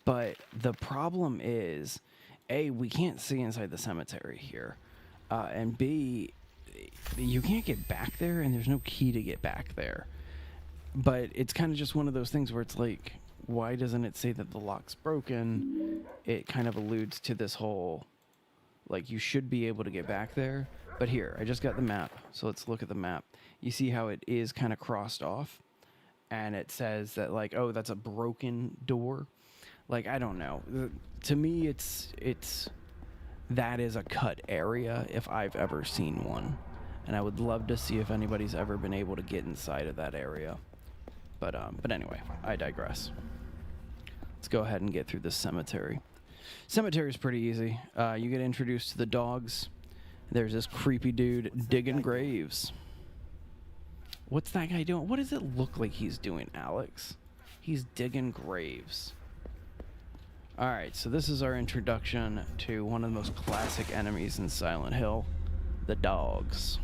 But the problem is, A, we can't see inside the cemetery here. And B, you can't get back there and there's no key to get back there. But it's kind of just one of those things where it's like, why doesn't it say that the lock's broken? It kind of alludes to this whole, like, you should be able to get back there. But here, I just got the map, so let's look at the map. You see how it is kind of crossed off? And it says that, like, oh, that's a broken door. Like, I don't know. To me, it's that is a cut area if I've ever seen one. And I would love to see if anybody's ever been able to get inside of that area. But anyway, I digress. Let's go ahead and get through this cemetery. Cemetery is pretty easy. You get introduced to the dogs. There's this creepy dude digging graves. What's that guy doing? What does it look like he's doing, Alex? He's digging graves. Alright, so this is our introduction to one of the most classic enemies in Silent Hill, the dogs.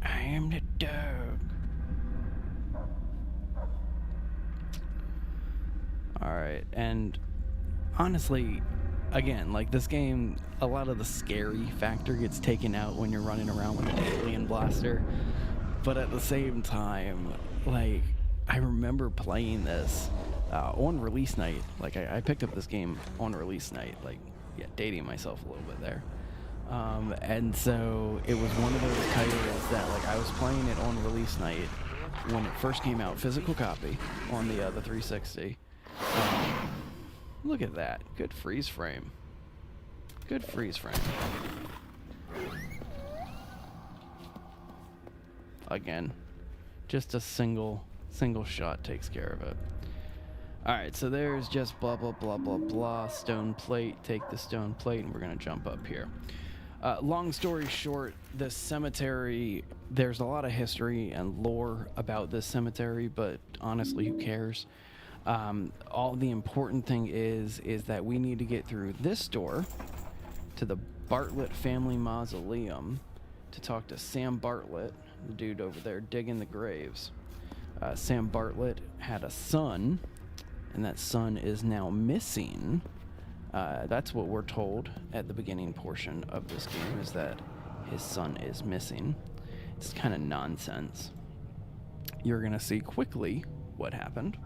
I am the dog. Alright, and honestly, again, like this game, a lot of the scary factor gets taken out when you're running around with an alien blaster. But at the same time, like, I remember playing this on release night. Like, I picked up this game on release night. Like, yeah, dating myself a little bit there. And so it was one of those titles that, like, I was playing it on release night when it first came out, physical copy on the 360. Look at that. Good freeze frame. Good freeze frame. Again, just a single shot takes care of it. Alright, so there's just blah, blah, blah, blah, blah. Stone plate. Take the stone plate, and we're going to jump up here. Long story short, this cemetery, there's a lot of history and lore about this cemetery, but honestly, who cares? All the important thing is that we need to get through this door to the Bartlett family mausoleum to talk to Sam Bartlett, the dude over there digging the graves. Sam Bartlett had a son, and that son is now missing. That's what we're told at the beginning portion of this game, is that his son is missing. It's kind of nonsense. You're going to see quickly what happened.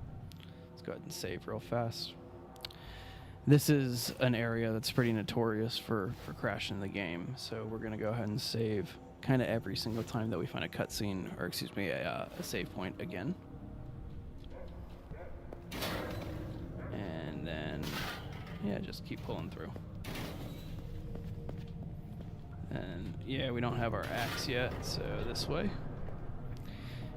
Let's go ahead and save real fast. This is an area that's pretty notorious for crashing the game, so we're going to go ahead and save kind of every single time that we find a cutscene, or excuse me, a save point again. And then, yeah, just keep pulling through. And yeah, we don't have our axe yet, so this way.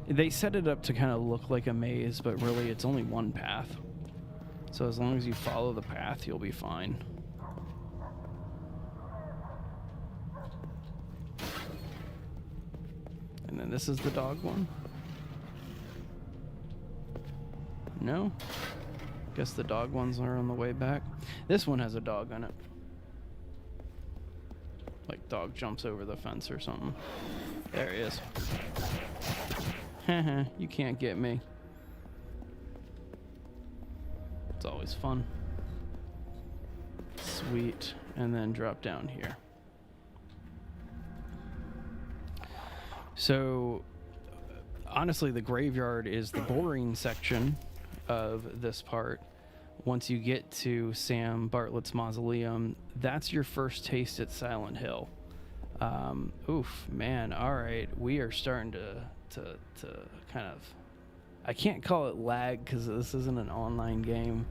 They set it up to kind of look like a maze, but really it's only one path. So as long as you follow the path, you'll be fine. And then this is the dog one. No? Guess the dog ones are on the way back. This one has a dog on it. Like dog jumps over the fence or something. There he is. Haha, you can't get me. It's always fun. Sweet. And then drop down here. So, honestly, the graveyard is the boring section of this part. Once you get to Sam Bartlett's mausoleum, that's your first taste at Silent Hill. Oof, man, alright. We are starting to kind of... I can't call it lag because this isn't an online game.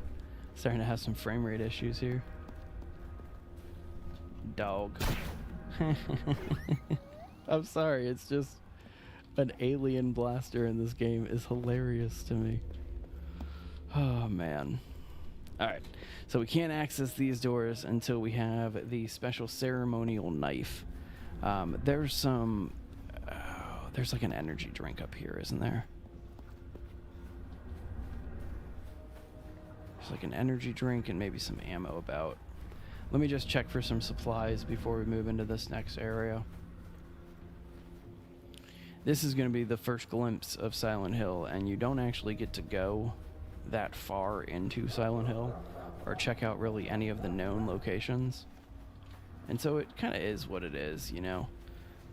Starting to have some frame rate issues here. Dog. I'm sorry, it's just an alien blaster in this game is hilarious to me. Oh, man. Alright, so we can't access these doors until we have the special ceremonial knife. There's some... there's like an energy drink up here, isn't there? There's like an energy drink and maybe some ammo about. Let me just check for some supplies before we move into this next area. this is going to be the first glimpse of Silent Hill, and you don't actually get to go that far into Silent Hill or check out really any of the known locations. And so it kind of is what it is, you know.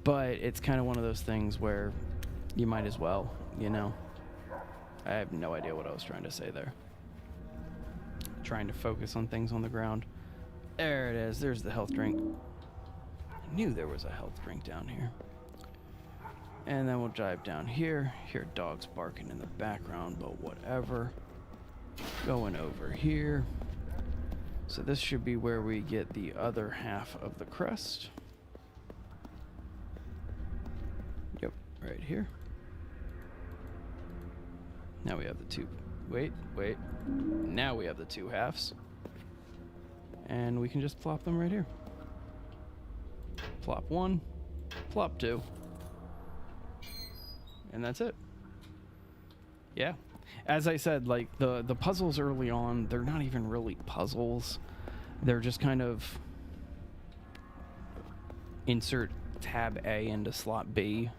But it's kind of one of those things where you might as well, you know. I have no idea what I was trying to say there. Trying to focus on things on the ground. There it is. There's the health drink. I knew there was a health drink down here. And then we'll drive down here. Hear dogs barking in the background, but whatever. Going over here. So this should be where we get the other half of the crest. Yep, right here. Now we have the two. Wait. Now we have the two halves. And we can just plop them right here. Plop one, plop two. And that's it. Yeah. As I said, like, the puzzles early on, they're not even really puzzles. They're just kind of insert tab A into slot B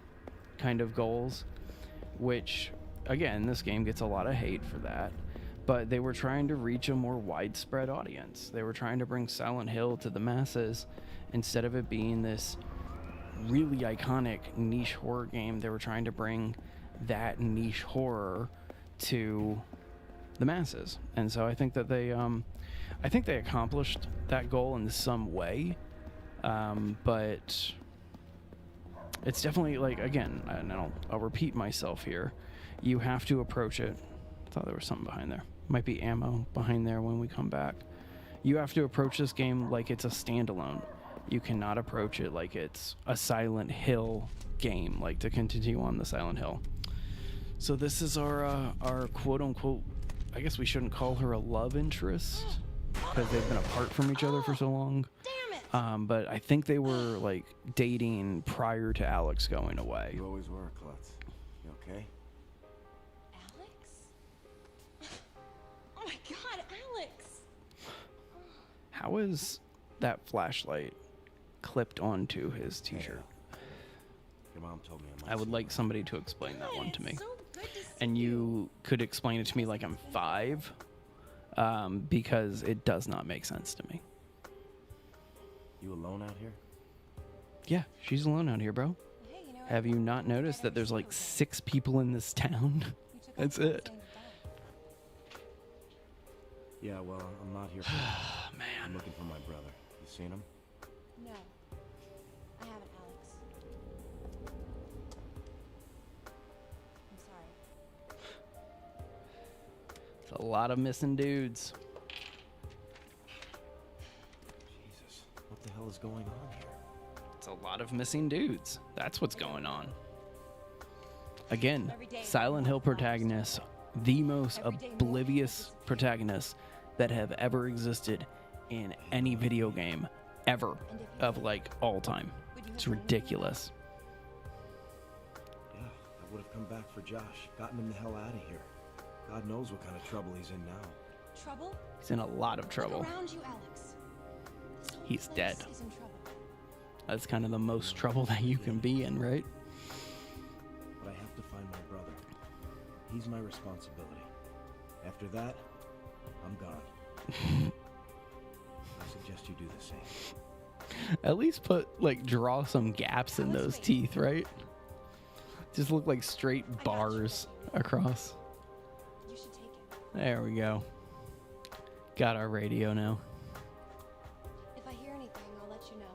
kind of goals, which, again, this game gets a lot of hate for that. But they were trying to reach a more widespread audience. They were trying to bring Silent Hill to the masses instead of it being this really iconic niche horror game. They were trying to bring that niche horror to the masses. And so I think that they accomplished that goal in some way. But it's definitely, like, again, I'll repeat myself here. You have to approach it. I thought there was something behind there. Might be ammo behind there when we come back. You have to approach this game like it's a standalone. You cannot approach it like it's a Silent Hill game, like to continue on the Silent Hill. So this is our quote-unquote, I guess we shouldn't call her a love interest because they've been apart from each other for so long. Damn it! But I think they were, like, dating prior to Alex going away. You always were, Klutz. You okay? Alex? Oh my god, Alex! How is that flashlight clipped onto his t-shirt? Your mom told me I would like somebody to explain that one to me. So good to see And you could explain it to me like I'm 5, because it does not make sense to me. You alone out here? Yeah, she's alone out here, bro. Hey, you know what? Have you not noticed that there's like 6 people in this town? You took That's off the it. thing Yeah, well, I'm not here for I'm Man. looking for my brother. You seen him? No. I haven't, Alex. I'm sorry. It's a lot of missing dudes. Jesus, what the hell is going on here? It's a lot of missing dudes. That's what's going on. Again, Silent Hill protagonists, the most oblivious protagonists that have ever existed in any video game ever of, like, all time. It's ridiculous. Yeah, I would have come back for Josh, gotten him the hell out of here. God knows what kind of trouble he's in now. Trouble? He's in a lot of trouble. Look around you, Alex. This whole He's place dead. is in trouble. That's kind of the most trouble that you can be in, right? But I have to find my brother. He's my responsibility. After that, I'm gone. I suggest you do the same. At least draw some gaps in those teeth, right? Just look like straight bars across. You should take it. There we go. Got our radio now. If I hear anything, I'll let you know.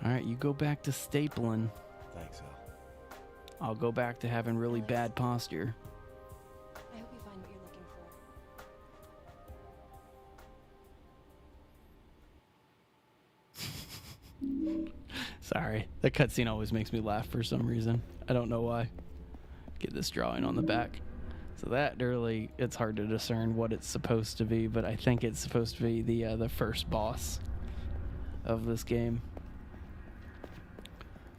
All right, you go back to stapling. Thanks, Al. I'll go back to having really bad posture. I hope you find what you're looking for. Sorry, that cutscene always makes me laugh for some reason. I don't know why. Get this drawing on the back. So that really, it's hard to discern what it's supposed to be, but I think it's supposed to be the first boss of this game.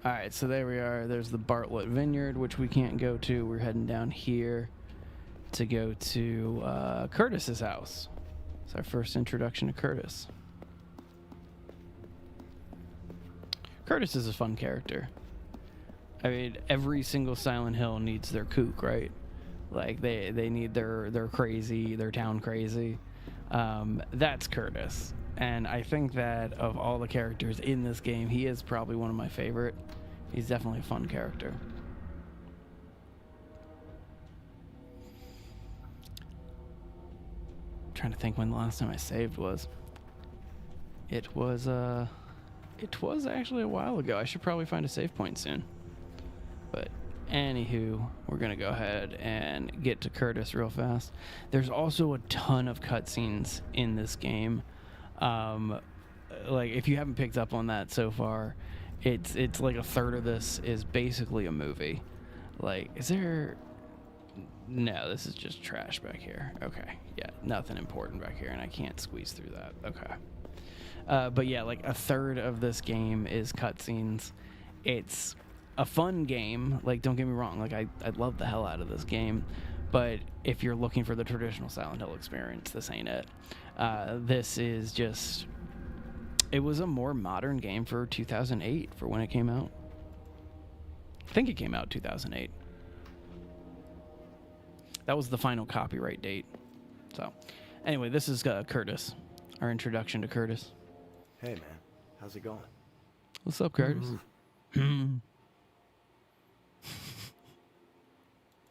All right, so there we are. There's the Bartlett Vineyard, which we can't go to. We're heading down here to go to Curtis's house. It's our first introduction to Curtis. Curtis is a fun character. I mean, every single Silent Hill needs their kook, right? Like, they need their crazy, their town crazy. That's Curtis. And I think that of all the characters in this game, he is probably one of my favorite. He's definitely a fun character. I'm trying to think when the last time I saved was. It was actually a while ago. I should probably find a save point soon. But anywho, we're gonna go ahead and get to Curtis real fast. There's also a ton of cutscenes in this game. Like, if you haven't picked up on that so far, it's like a third of this is basically a movie. Like, is there... No, this is just trash back here. Okay, yeah, nothing important back here, and I can't squeeze through that. Okay. But yeah, like, a third of this game is cutscenes. It's a fun game. Like, don't get me wrong. Like, I love the hell out of this game. But if you're looking for the traditional Silent Hill experience, this ain't it. This is just... It was a more modern game for 2008, for when it came out. I think it came out 2008. That was the final copyright date. So, anyway, this is Curtis. Our introduction to Curtis. Hey, man. How's it going? What's up, Curtis?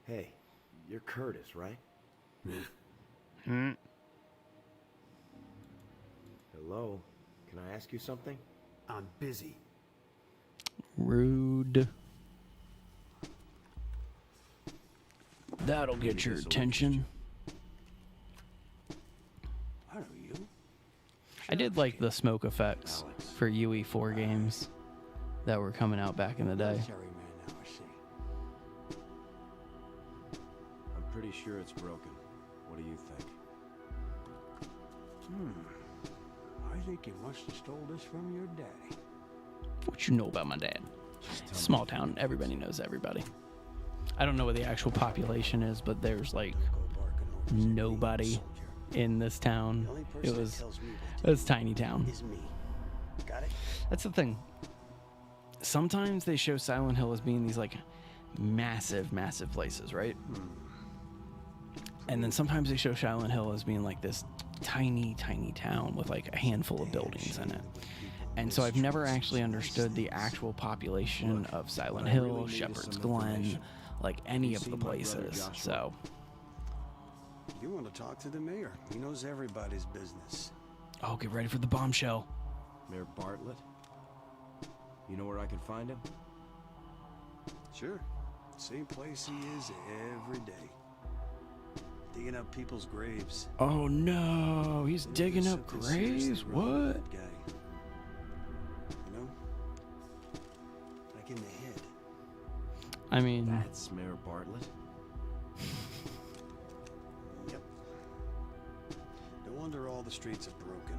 Hey, you're Curtis, right? Hello? Can I ask you something? I'm busy. Rude. That'll get your attention. I know you. I did like the smoke effects for UE4 games that were coming out back in the day. Military man now, I see. I'm pretty sure it's broken. What do you think? I think you must have stole this from your daddy. What you know about my dad? Small town, everybody knows everybody. I don't know what the actual population is, but there's like Go barking over some nobody soldier. in this town. The only It person that was tells me it was a tiny town. what to do is me. Got it? That's the thing. Sometimes they show Silent Hill as being these like massive, massive places, right? And then sometimes they show Silent Hill as being like this tiny, tiny town with like a handful of buildings in it. And so I've never actually understood the actual population of Silent Hill, Shepherd's Glen, like any of the places. So You want to talk to the mayor? He knows everybody's business. oh, get ready for the bombshell. Mayor Bartlett? You know where I can find him? Sure. Same place he is every day. Digging up people's graves. Oh no, he's digging up Something seriously graves? wrong with What? that guy. You know? Like in the head. I mean, That's Mayor Bartlett. Yep. No wonder all the streets are broken.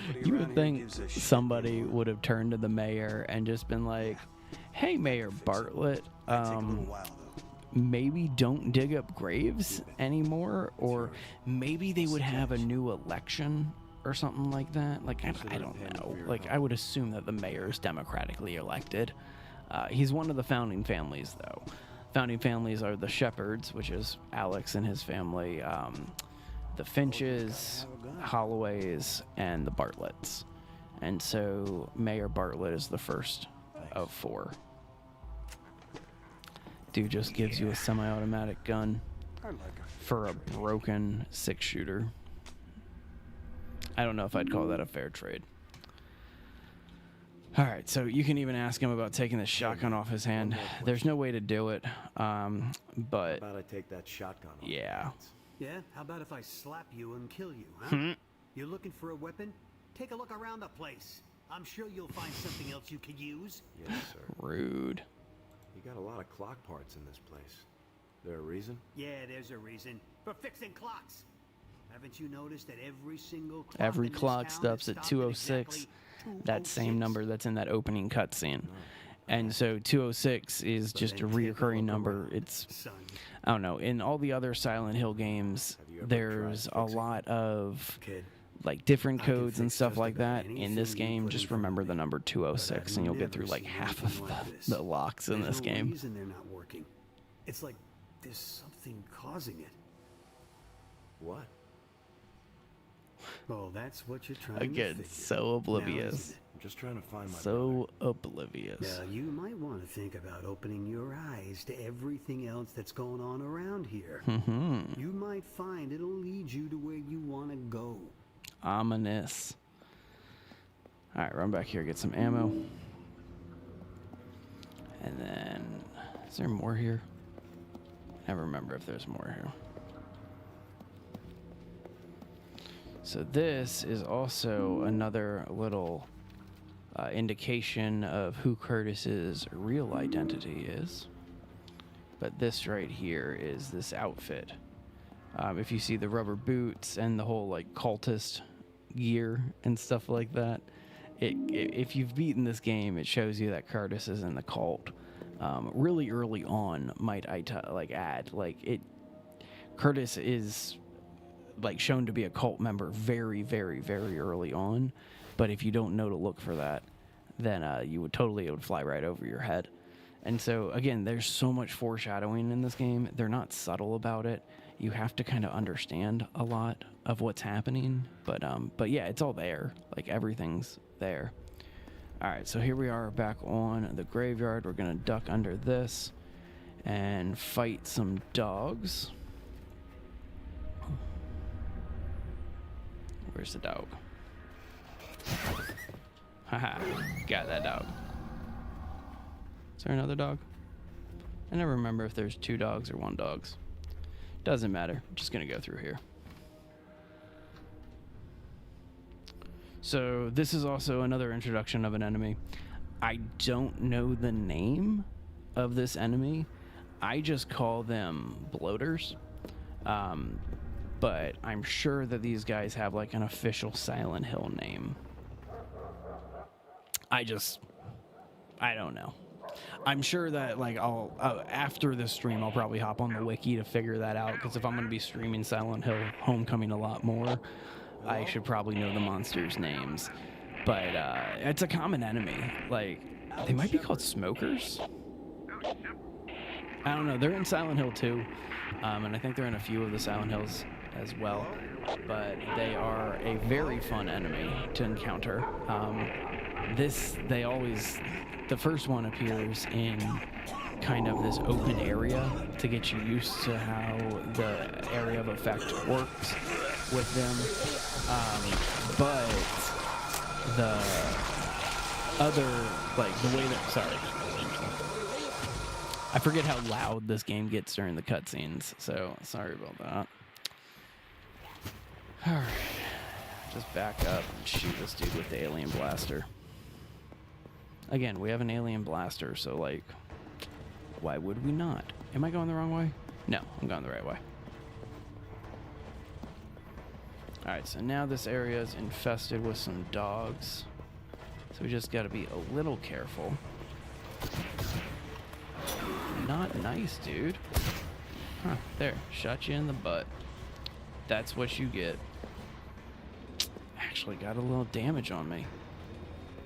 Nobody you around would here think gives a shit somebody anymore. would have turned to the mayor and just been like, hey, Mayor Bartlett, Might take a little while though. maybe don't dig up graves anymore, or maybe they would have a new election or something like that. Like, I don't know. Like, I would assume that the mayor is democratically elected. He's one of the founding families, though. Founding families are the Shepherds, which is Alex and his family, the Finches, Holloways, and the Bartletts. And so Mayor Bartlett is the first of four. Dude just gives you a semi-automatic gun I'd like a for a broken 6-shooter. I don't know if I'd call that a fair trade. All right, so you can even ask him about taking the shotgun off his hand. There's no way to do it, but How about I take that shotgun off? yeah. Yeah? How about if I slap you and kill you, huh? You looking for a weapon? Take a look around the place. I'm sure you'll find something else you could use. Yes, sir. Rude. You got a lot of clock parts in this place. There a reason? Yeah, there's a reason. For fixing clocks. Haven't you noticed that every single clock Every in this clock town stops is at stopped 206. exactly That same 206? number that's in that opening cutscene. And so 206 is just a reoccurring number. It's, Son, I don't know, in all the other Silent Hill games, Have you ever there's tried a fixing lot of kid. like different I can codes and fix stuff just like about that in anything this you game, put in just front of remember the me. number But 206 I've and you'll get never through like seen half anything of like this. the locks in There's this no game. reason they're not working. It's like there's something causing it. What? Well, that's what you're trying Again, to figure. so Now, oblivious. isn't it? I'm just trying to find my brother. So oblivious. Now, you might want to think about opening your eyes to everything else that's going on around here. Mm-hmm. You might find it'll lead you to where you want to go. Ominous. Alright, run back here, get some ammo. And then, is there more here? I never remember if there's more here. So this is also another little indication of who Curtis's real identity is. But this right here is this outfit. If you see the rubber boots and the whole like cultist gear and stuff like that, if you've beaten this game, it shows you that Curtis is in the cult. Really early on, might I add, Curtis is like shown to be a cult member very, very, very early on. But if you don't know to look for that, then it would fly right over your head. And so again, there's so much foreshadowing in this game. They're not subtle about it. You have to kind of understand a lot of what's happening. But yeah, it's all there. Like everything's there. All right, so here we are back on the graveyard. We're gonna duck under this and fight some dogs. Where's the dog? Haha, got that dog. Is there another dog? I never remember if there's 2 dogs or 1 dogs. Doesn't matter. I'm just gonna go through here. So this is also another introduction of an enemy. I don't know the name of this enemy. I just call them bloaters. But I'm sure that these guys have like an official Silent Hill name. I don't know. I'm sure that like after this stream I'll probably hop on the wiki to figure that out, because if I'm going to be streaming Silent Hill Homecoming a lot more, I should probably know the monsters' names. But it's a common enemy. Like, they might be called smokers. I don't know. They're in Silent Hill 2, and I think they're in a few of the Silent Hills as well. But they are a very fun enemy to encounter. The first one appears in kind of this open area to get you used to how the area of effect works with them. But the other, like the way that, sorry, I forget how loud this game gets during the cutscenes, so sorry about that. Alright, just back up and shoot this dude with the alien blaster. Again, we have an alien blaster, so like, why would we not? Am I going the wrong way? No, I'm going the right way. Alright, so now this area is infested with some dogs. So we just gotta be a little careful. Not nice, dude. Huh, there, shot you in the butt. That's what you get. Actually got a little damage on me.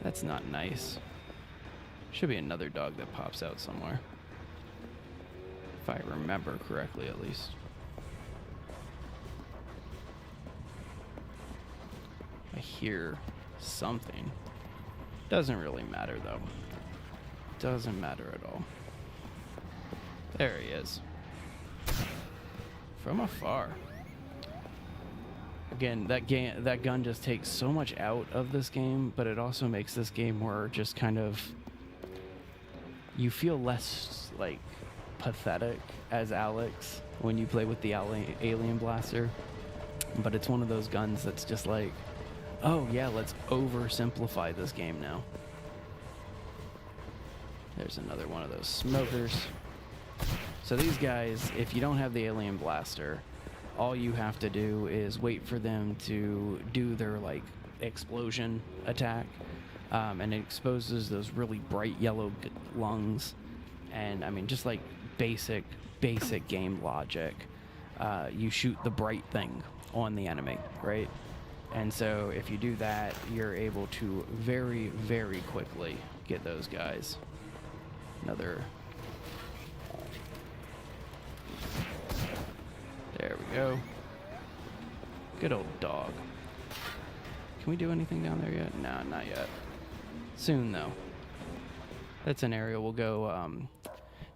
That's not nice. Should be another dog that pops out somewhere. If I remember correctly, at least. I hear something. Doesn't really matter, though. Doesn't matter at all. There he is. From afar. Again, that gun just takes so much out of this game, but it also makes this game more just kind of... You feel less, like, pathetic as Alex when you play with the alien blaster. But it's one of those guns that's just like, oh yeah, let's oversimplify this game now. There's another one of those smokers. So these guys, if you don't have the alien blaster, all you have to do is wait for them to do their like explosion attack, and it exposes those really bright yellow lungs. And I mean, just like basic game logic, you shoot the bright thing on the enemy, right? And so if you do that, you're able to very, very quickly get those guys. Another. There we go. Good old dog. Can we do anything down there yet? Nah, not yet. Soon, though. That's an area we'll go.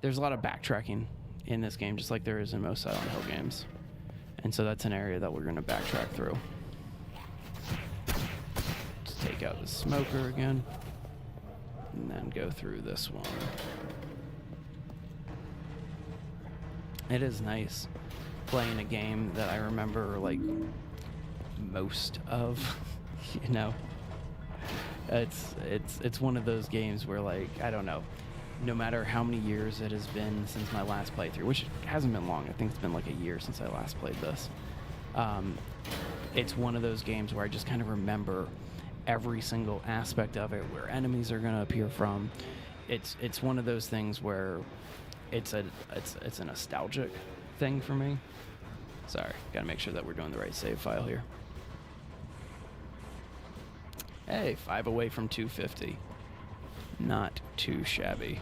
There's a lot of backtracking in this game, just like there is in most Silent Hill games. And so that's an area that we're going to backtrack through. Just take out the smoker again. And then go through this one. It is nice playing a game that I remember, like, most of, you know. It's one of those games where, like, I don't know, no matter how many years it has been since my last playthrough, which hasn't been long. I think it's been like a year since I last played this. It's one of those games where I just kind of remember every single aspect of it, where enemies are going to appear from. It's one of those things where it's a nostalgic thing for me. Sorry, got to make sure that we're doing the right save file here. Hey, 5 away from 250. Not too shabby.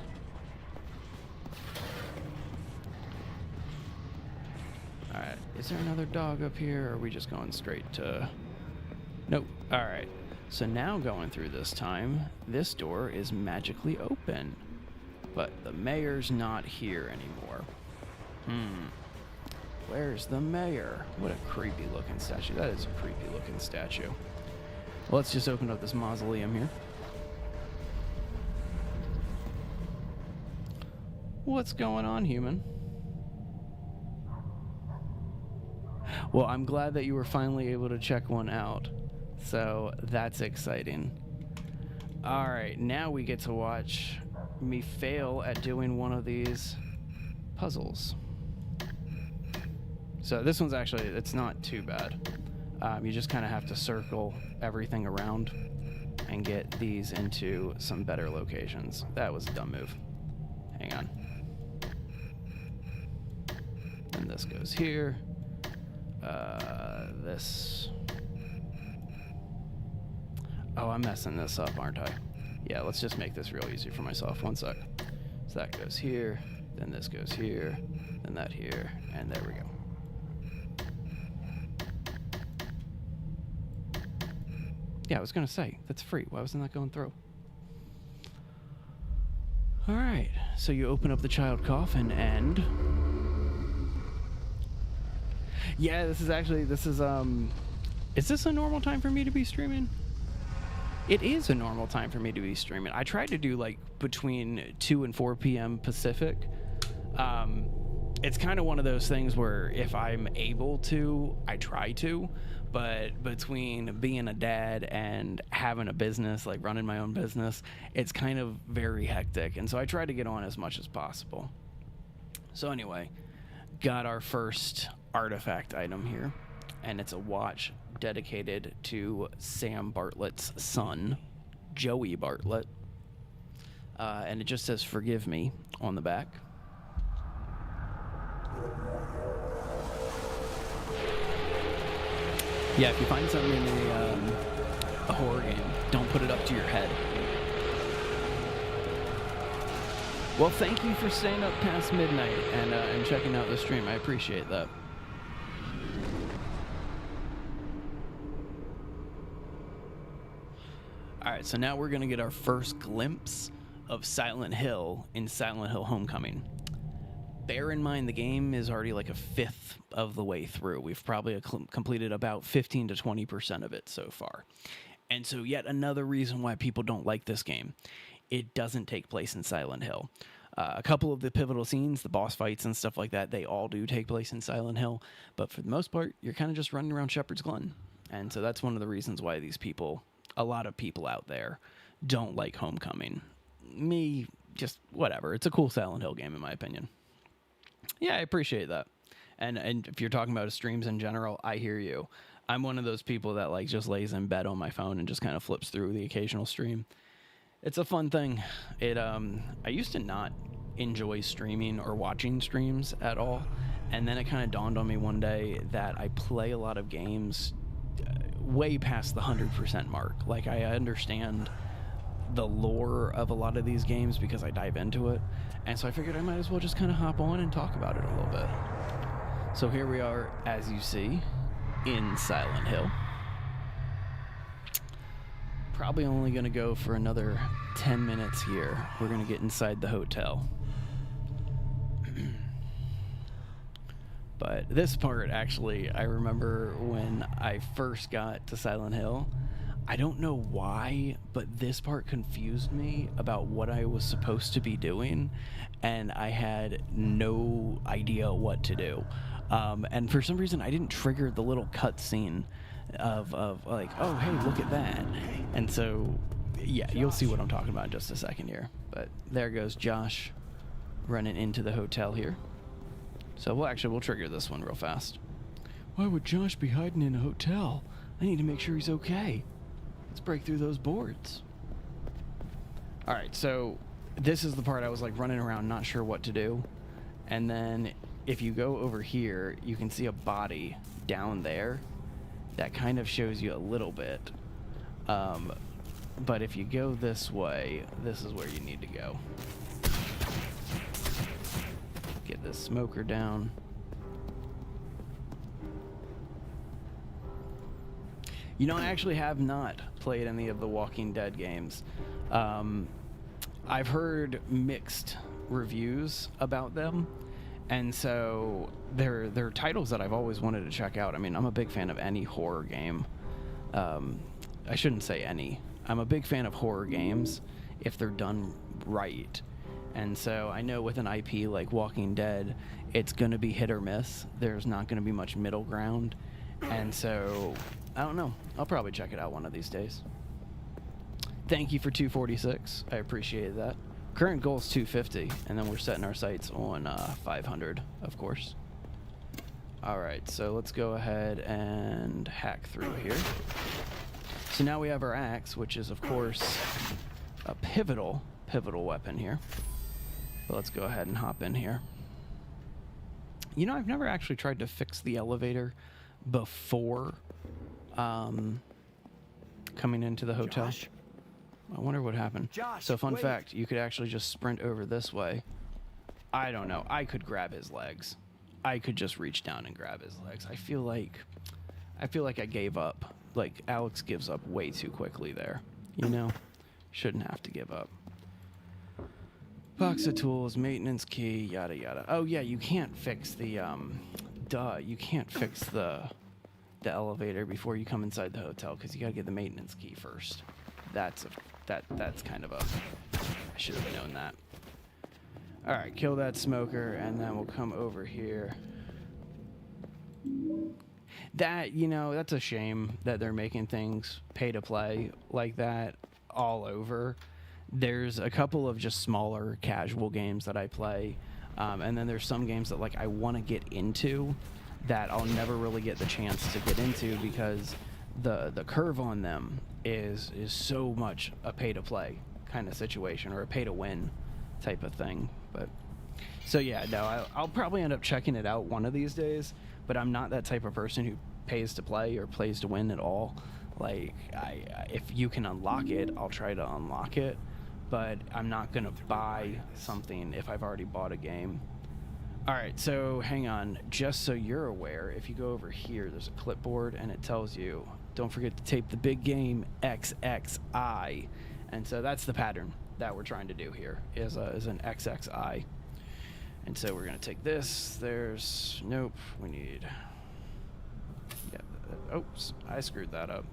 Alright, is there another dog up here, or are we just going straight to... Nope. Alright, so now going through this time, this door is magically open. But the mayor's not here anymore. Where's the mayor? What a creepy looking statue. That is a creepy looking statue. Well, let's just open up this mausoleum here. What's going on, human? Well, I'm glad that you were finally able to check one out. So that's exciting. All right, now we get to watch me fail at doing one of these puzzles. So this one's actually, it's not too bad. You just kind of have to circle everything around and get these into some better locations. That was a dumb move. Hang on. And this goes here. This. Oh, I'm messing this up, aren't I? Yeah, let's just make this real easy for myself. One sec. So that goes here, then this goes here, then that here, and there we go. Yeah, I was going to say, that's free. Why wasn't that going through? All right, so you open up the child coffin and... Yeah, this is this a normal time for me to be streaming? It is a normal time for me to be streaming. I try to do like between 2 and 4 p.m. Pacific. It's kind of one of those things where if I'm able to, I try to. But between being a dad and having a business, like running my own business, it's kind of very hectic. And so I try to get on as much as possible. So anyway, got our first artifact item here. And it's a watch dedicated to Sam Bartlett's son, Joey Bartlett. And it just says, "Forgive me," on the back. Yeah, if you find something in a horror game, don't put it up to your head. Well, thank you for staying up past midnight and checking out the stream. I appreciate that. Alright, so now we're going to get our first glimpse of Silent Hill in Silent Hill Homecoming. Bear in mind, the game is already like a fifth of the way through. We've probably completed about 15 to 20% of it so far. And so yet another reason why people don't like this game. It doesn't take place in Silent Hill. A couple of the pivotal scenes, the boss fights and stuff like that, they all do take place in Silent Hill. But for the most part, you're kind of just running around Shepherd's Glen. And so that's one of the reasons why these people, a lot of people out there, don't like Homecoming. Me, just whatever. It's a cool Silent Hill game in my opinion. Yeah, I appreciate that. And if you're talking about streams in general, I hear you. I'm one of those people that like just lays in bed on my phone and just kind of flips through the occasional stream. It's a fun thing. I used to not enjoy streaming or watching streams at all. And then it kind of dawned on me one day that I play a lot of games way past the 100% mark. Like, I understand the lore of a lot of these games because I dive into it, and so I figured I might as well just kind of hop on and talk about it a little bit. So here we are, as you see, in Silent Hill. Probably only going to go for another 10 minutes here. We're going to get inside the hotel. But this part, actually, I remember when I first got to Silent Hill, I don't know why, but this part confused me about what I was supposed to be doing, and I had no idea what to do. And for some reason, I didn't trigger the little cutscene of like, oh, hey, look at that. And so, yeah, you'll see what I'm talking about in just a second here. But there goes Josh running into the hotel here. So we'll trigger this one real fast. Why would Josh be hiding in a hotel? I need to make sure he's okay. Let's break through those boards. All right, so this is the part I was like running around, not sure what to do. And then if you go over here, you can see a body down there. That kind of shows you a little bit. But if you go this way, this is where you need to go. Get this smoker down. You know, I actually have not played any of the Walking Dead games. I've heard mixed reviews about them, and so they're titles that I've always wanted to check out. I mean, I'm a big fan of any horror game. I shouldn't say any. I'm a big fan of horror games if they're done right. And so I know with an IP like Walking Dead, it's going to be hit or miss. There's not going to be much middle ground. And so, I don't know. I'll probably check it out one of these days. Thank you for 246. I appreciate that. Current goal is 250, and then we're setting our sights on 500, of course. All right, so let's go ahead and hack through here. So now we have our axe, which is, of course, a pivotal weapon here. But let's go ahead and hop in here. You know, I've never actually tried to fix the elevator before coming into the hotel. Josh? I wonder what happened. Josh, So fun wait. fact, you could actually just sprint over this way. I don't know. I could grab his legs. I could just reach down and grab his legs. I feel like I gave up. Like, Alex gives up way too quickly there. You know? Shouldn't have to give up. Box of tools, maintenance key, yada yada. Oh yeah, you can't fix the you can't fix the elevator before you come inside the hotel because you gotta get the maintenance key first. That's kind of a, I should have known that. All right, kill that smoker, and then we'll come over here. That, you know, that's a shame that they're making things pay to play like that all over. There's a couple of just smaller casual games that I play, and then there's some games that like I want to get into that I'll never really get the chance to get into because the curve on them is so much a pay to play kind of situation or a pay to win type of thing. But so yeah, no, I'll probably end up checking it out one of these days, but I'm not that type of person who pays to play or plays to win at all. Like, if you can unlock it, I'll try to unlock it, but I'm not gonna buy something if I've already bought a game. All right, so hang on, just so you're aware, if you go over here, there's a clipboard and it tells you, don't forget to tape the big game XXI. And so that's the pattern that we're trying to do here, is an XXI. And so we're gonna take this, nope, we need, yeah, oops, I screwed that up.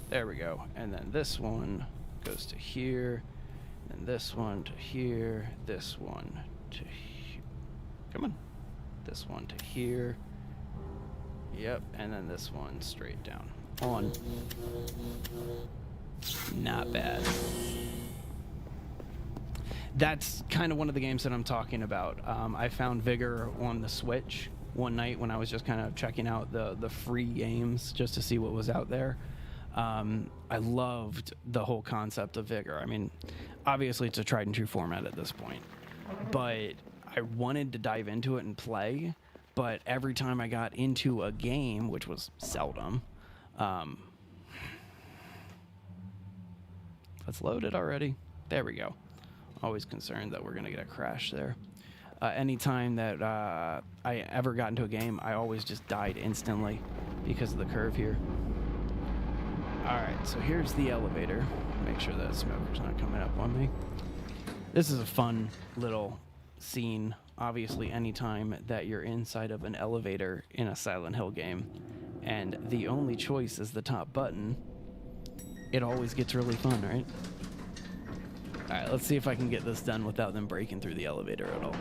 There we go. And then this one goes to here, and this one to here, this one to here. Come on. This one to here. Yep, and then this one straight down. On. Not bad. That's kind of one of the games that I'm talking about. I found Vigor on the Switch one night when I was just kind of checking out the free games just to see what was out there. I loved the whole concept of Vigor. I mean, obviously it's a tried and true format at this point, but I wanted to dive into it and play, but every time I got into a game, which was seldom, Let's load it already. There we go. Always concerned that we're going to get a crash there. Anytime that I ever got into a game, I always just died instantly because of the curve here. Alright, so here's the elevator. Make sure that smoker's not coming up on me. This is a fun little scene. Obviously, anytime that you're inside of an elevator in a Silent Hill game and the only choice is the top button, it always gets really fun, right? Alright, let's see if I can get this done without them breaking through the elevator at all.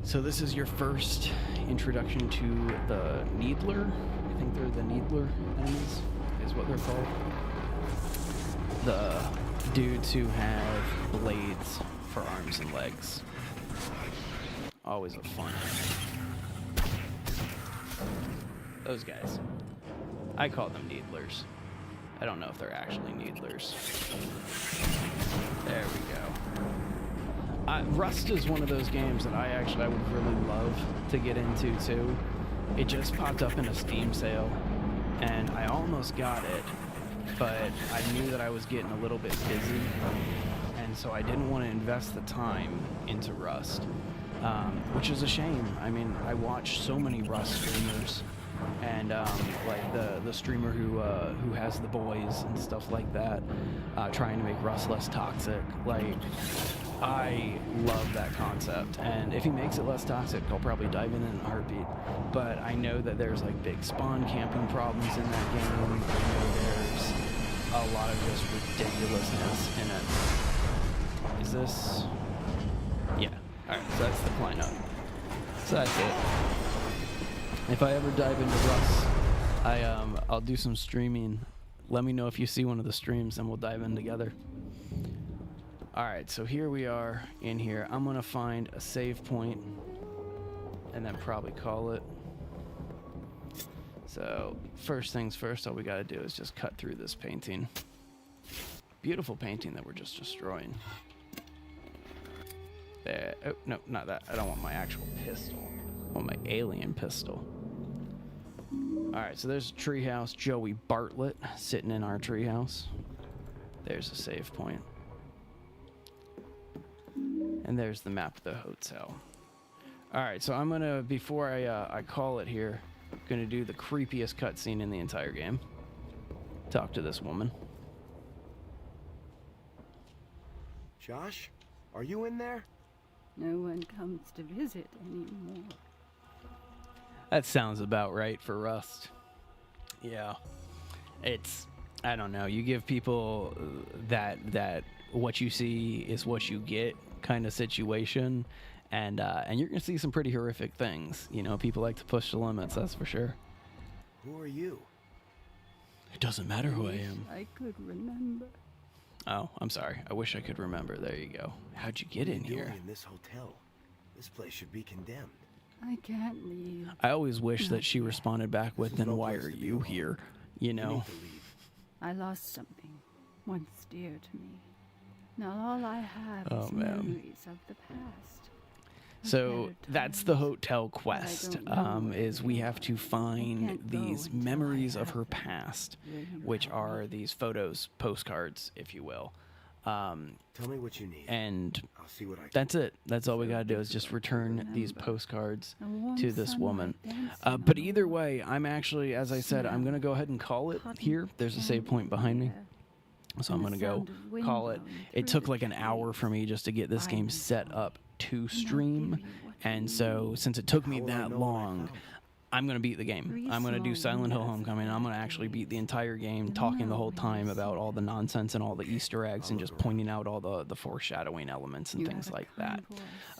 So this is your first introduction to the Needler. I think they're the Needler enemies, is what they're called. The dudes who have blades for arms and legs. Always a fun. Those guys. I call them Needlers. I don't know if they're actually Needlers. There we go. Rust is one of those games that I would really love to get into too. It just popped up in a Steam sale, and I almost got it, but I knew that I was getting a little bit busy, and so I didn't want to invest the time into Rust, which is a shame. I mean, I watch so many Rust streamers, and like the streamer who has the boys and stuff like that, trying to make Rust less toxic. Like, I love that concept, and if he makes it less toxic, I'll probably dive in a heartbeat. But I know that there's like big spawn camping problems in that game. I know there's a lot of just ridiculousness in it. Is this? Yeah. All right. So that's the climb up. So that's it. If I ever dive into Rust, I'll do some streaming. Let me know if you see one of the streams, and we'll dive in together. Alright, so here we are in here. I'm going to find a save point and then probably call it. So, first things first, all we got to do is just cut through this painting. Beautiful painting that we're just destroying. There. Oh, no, not that. I don't want my actual pistol. I want my alien pistol. Alright, so there's a treehouse. Joey Bartlett sitting in our treehouse. There's a save point. And there's the map of the hotel. Alright, so I'm gonna, before I call it here, gonna do the creepiest cutscene in the entire game. Talk to this woman. Josh, are you in there? No one comes to visit anymore. That sounds about right for Rust. Yeah. It's, I don't know, you give people that what you see is what you get kind of situation, and you're gonna see some pretty horrific things. You know, people like to push the limits, that's for sure. Who are you? It doesn't matter who I am. I could remember. Oh, I'm sorry. I wish I could remember. There you go. How'd you get in here? In this hotel. This place should be condemned. I can't leave. I always wish that she responded back with, "Then why are you here?" You know. You need to leave. I lost something once dear to me. Now all I have Oh, is man. memories of the past. So that's the hotel quest, is we have to find these memories of her past, which are these photos, postcards, if you will. Tell me what you need. And I'll see what I can. that's it. That's all we gotta do is just return these postcards to this woman. But either way, I'm actually, as I said, I'm gonna go ahead and call it here. There's a save point behind me. So I'm going to go call it. It took like an hour for me just to get this game set up to stream. And so since it took me that long, I'm going to beat the game. I'm going to do Silent Hill Homecoming. I'm going to actually beat the entire game, talking the whole time about all the nonsense and all the Easter eggs and just pointing out all the foreshadowing elements and things like that.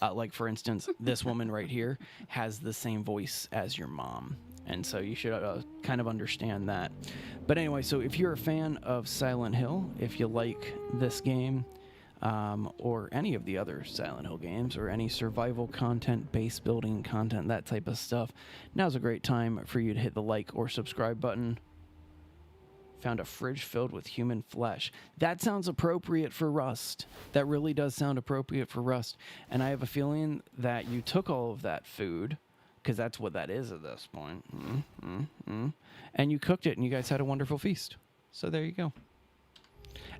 Like, for instance, this woman right here has the same voice as your mom. And so you should kind of understand that. But anyway, so if you're a fan of Silent Hill, if you like this game, or any of the other Silent Hill games, or any survival content, base building content, that type of stuff, now's a great time for you to hit the like or subscribe button. Found a fridge filled with human flesh. That sounds appropriate for Rust. That really does sound appropriate for Rust. And I have a feeling that you took all of that food, because that's what that is at this point. And you cooked it, and you guys had a wonderful feast. So there you go.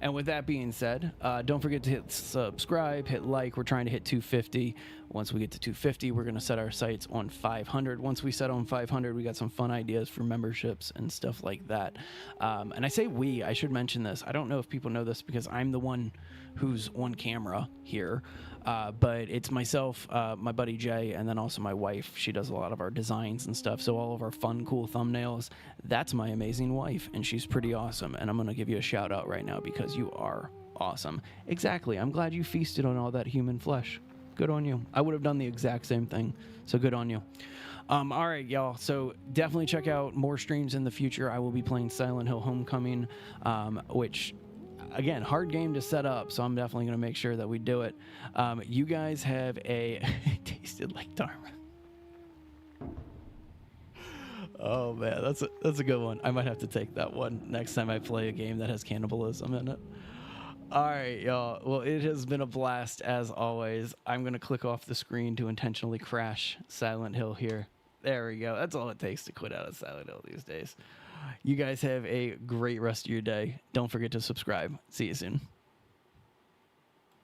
And with that being said, don't forget to hit subscribe, hit like. We're trying to hit 250. Once we get to 250, we're going to set our sights on 500. Once we set on 500, we got some fun ideas for memberships and stuff like that. And I say we, I should mention this. I don't know if people know this because I'm the one who's on camera here. But it's myself, my buddy Jay, and then also my wife. She does a lot of our designs and stuff. So all of our fun, cool thumbnails, that's my amazing wife, and she's pretty awesome. And I'm going to give you a shout out right now because you are awesome. Exactly. I'm glad you feasted on all that human flesh. Good on you. I would have done the exact same thing. So good on you. All right, y'all. So definitely check out more streams in the future. I will be playing Silent Hill Homecoming, which... Again, hard game to set up, so I'm definitely going to make sure that we do it. You guys have a... It tasted like Dharma. Oh, man, that's a good one. I might have to take that one next time I play a game that has cannibalism in it. All right, y'all. Well, it has been a blast, as always. I'm going to click off the screen to intentionally crash Silent Hill here. There we go. That's all it takes to quit out of Silent Hill these days. You guys have a great rest of your day. Don't forget to subscribe. See you soon.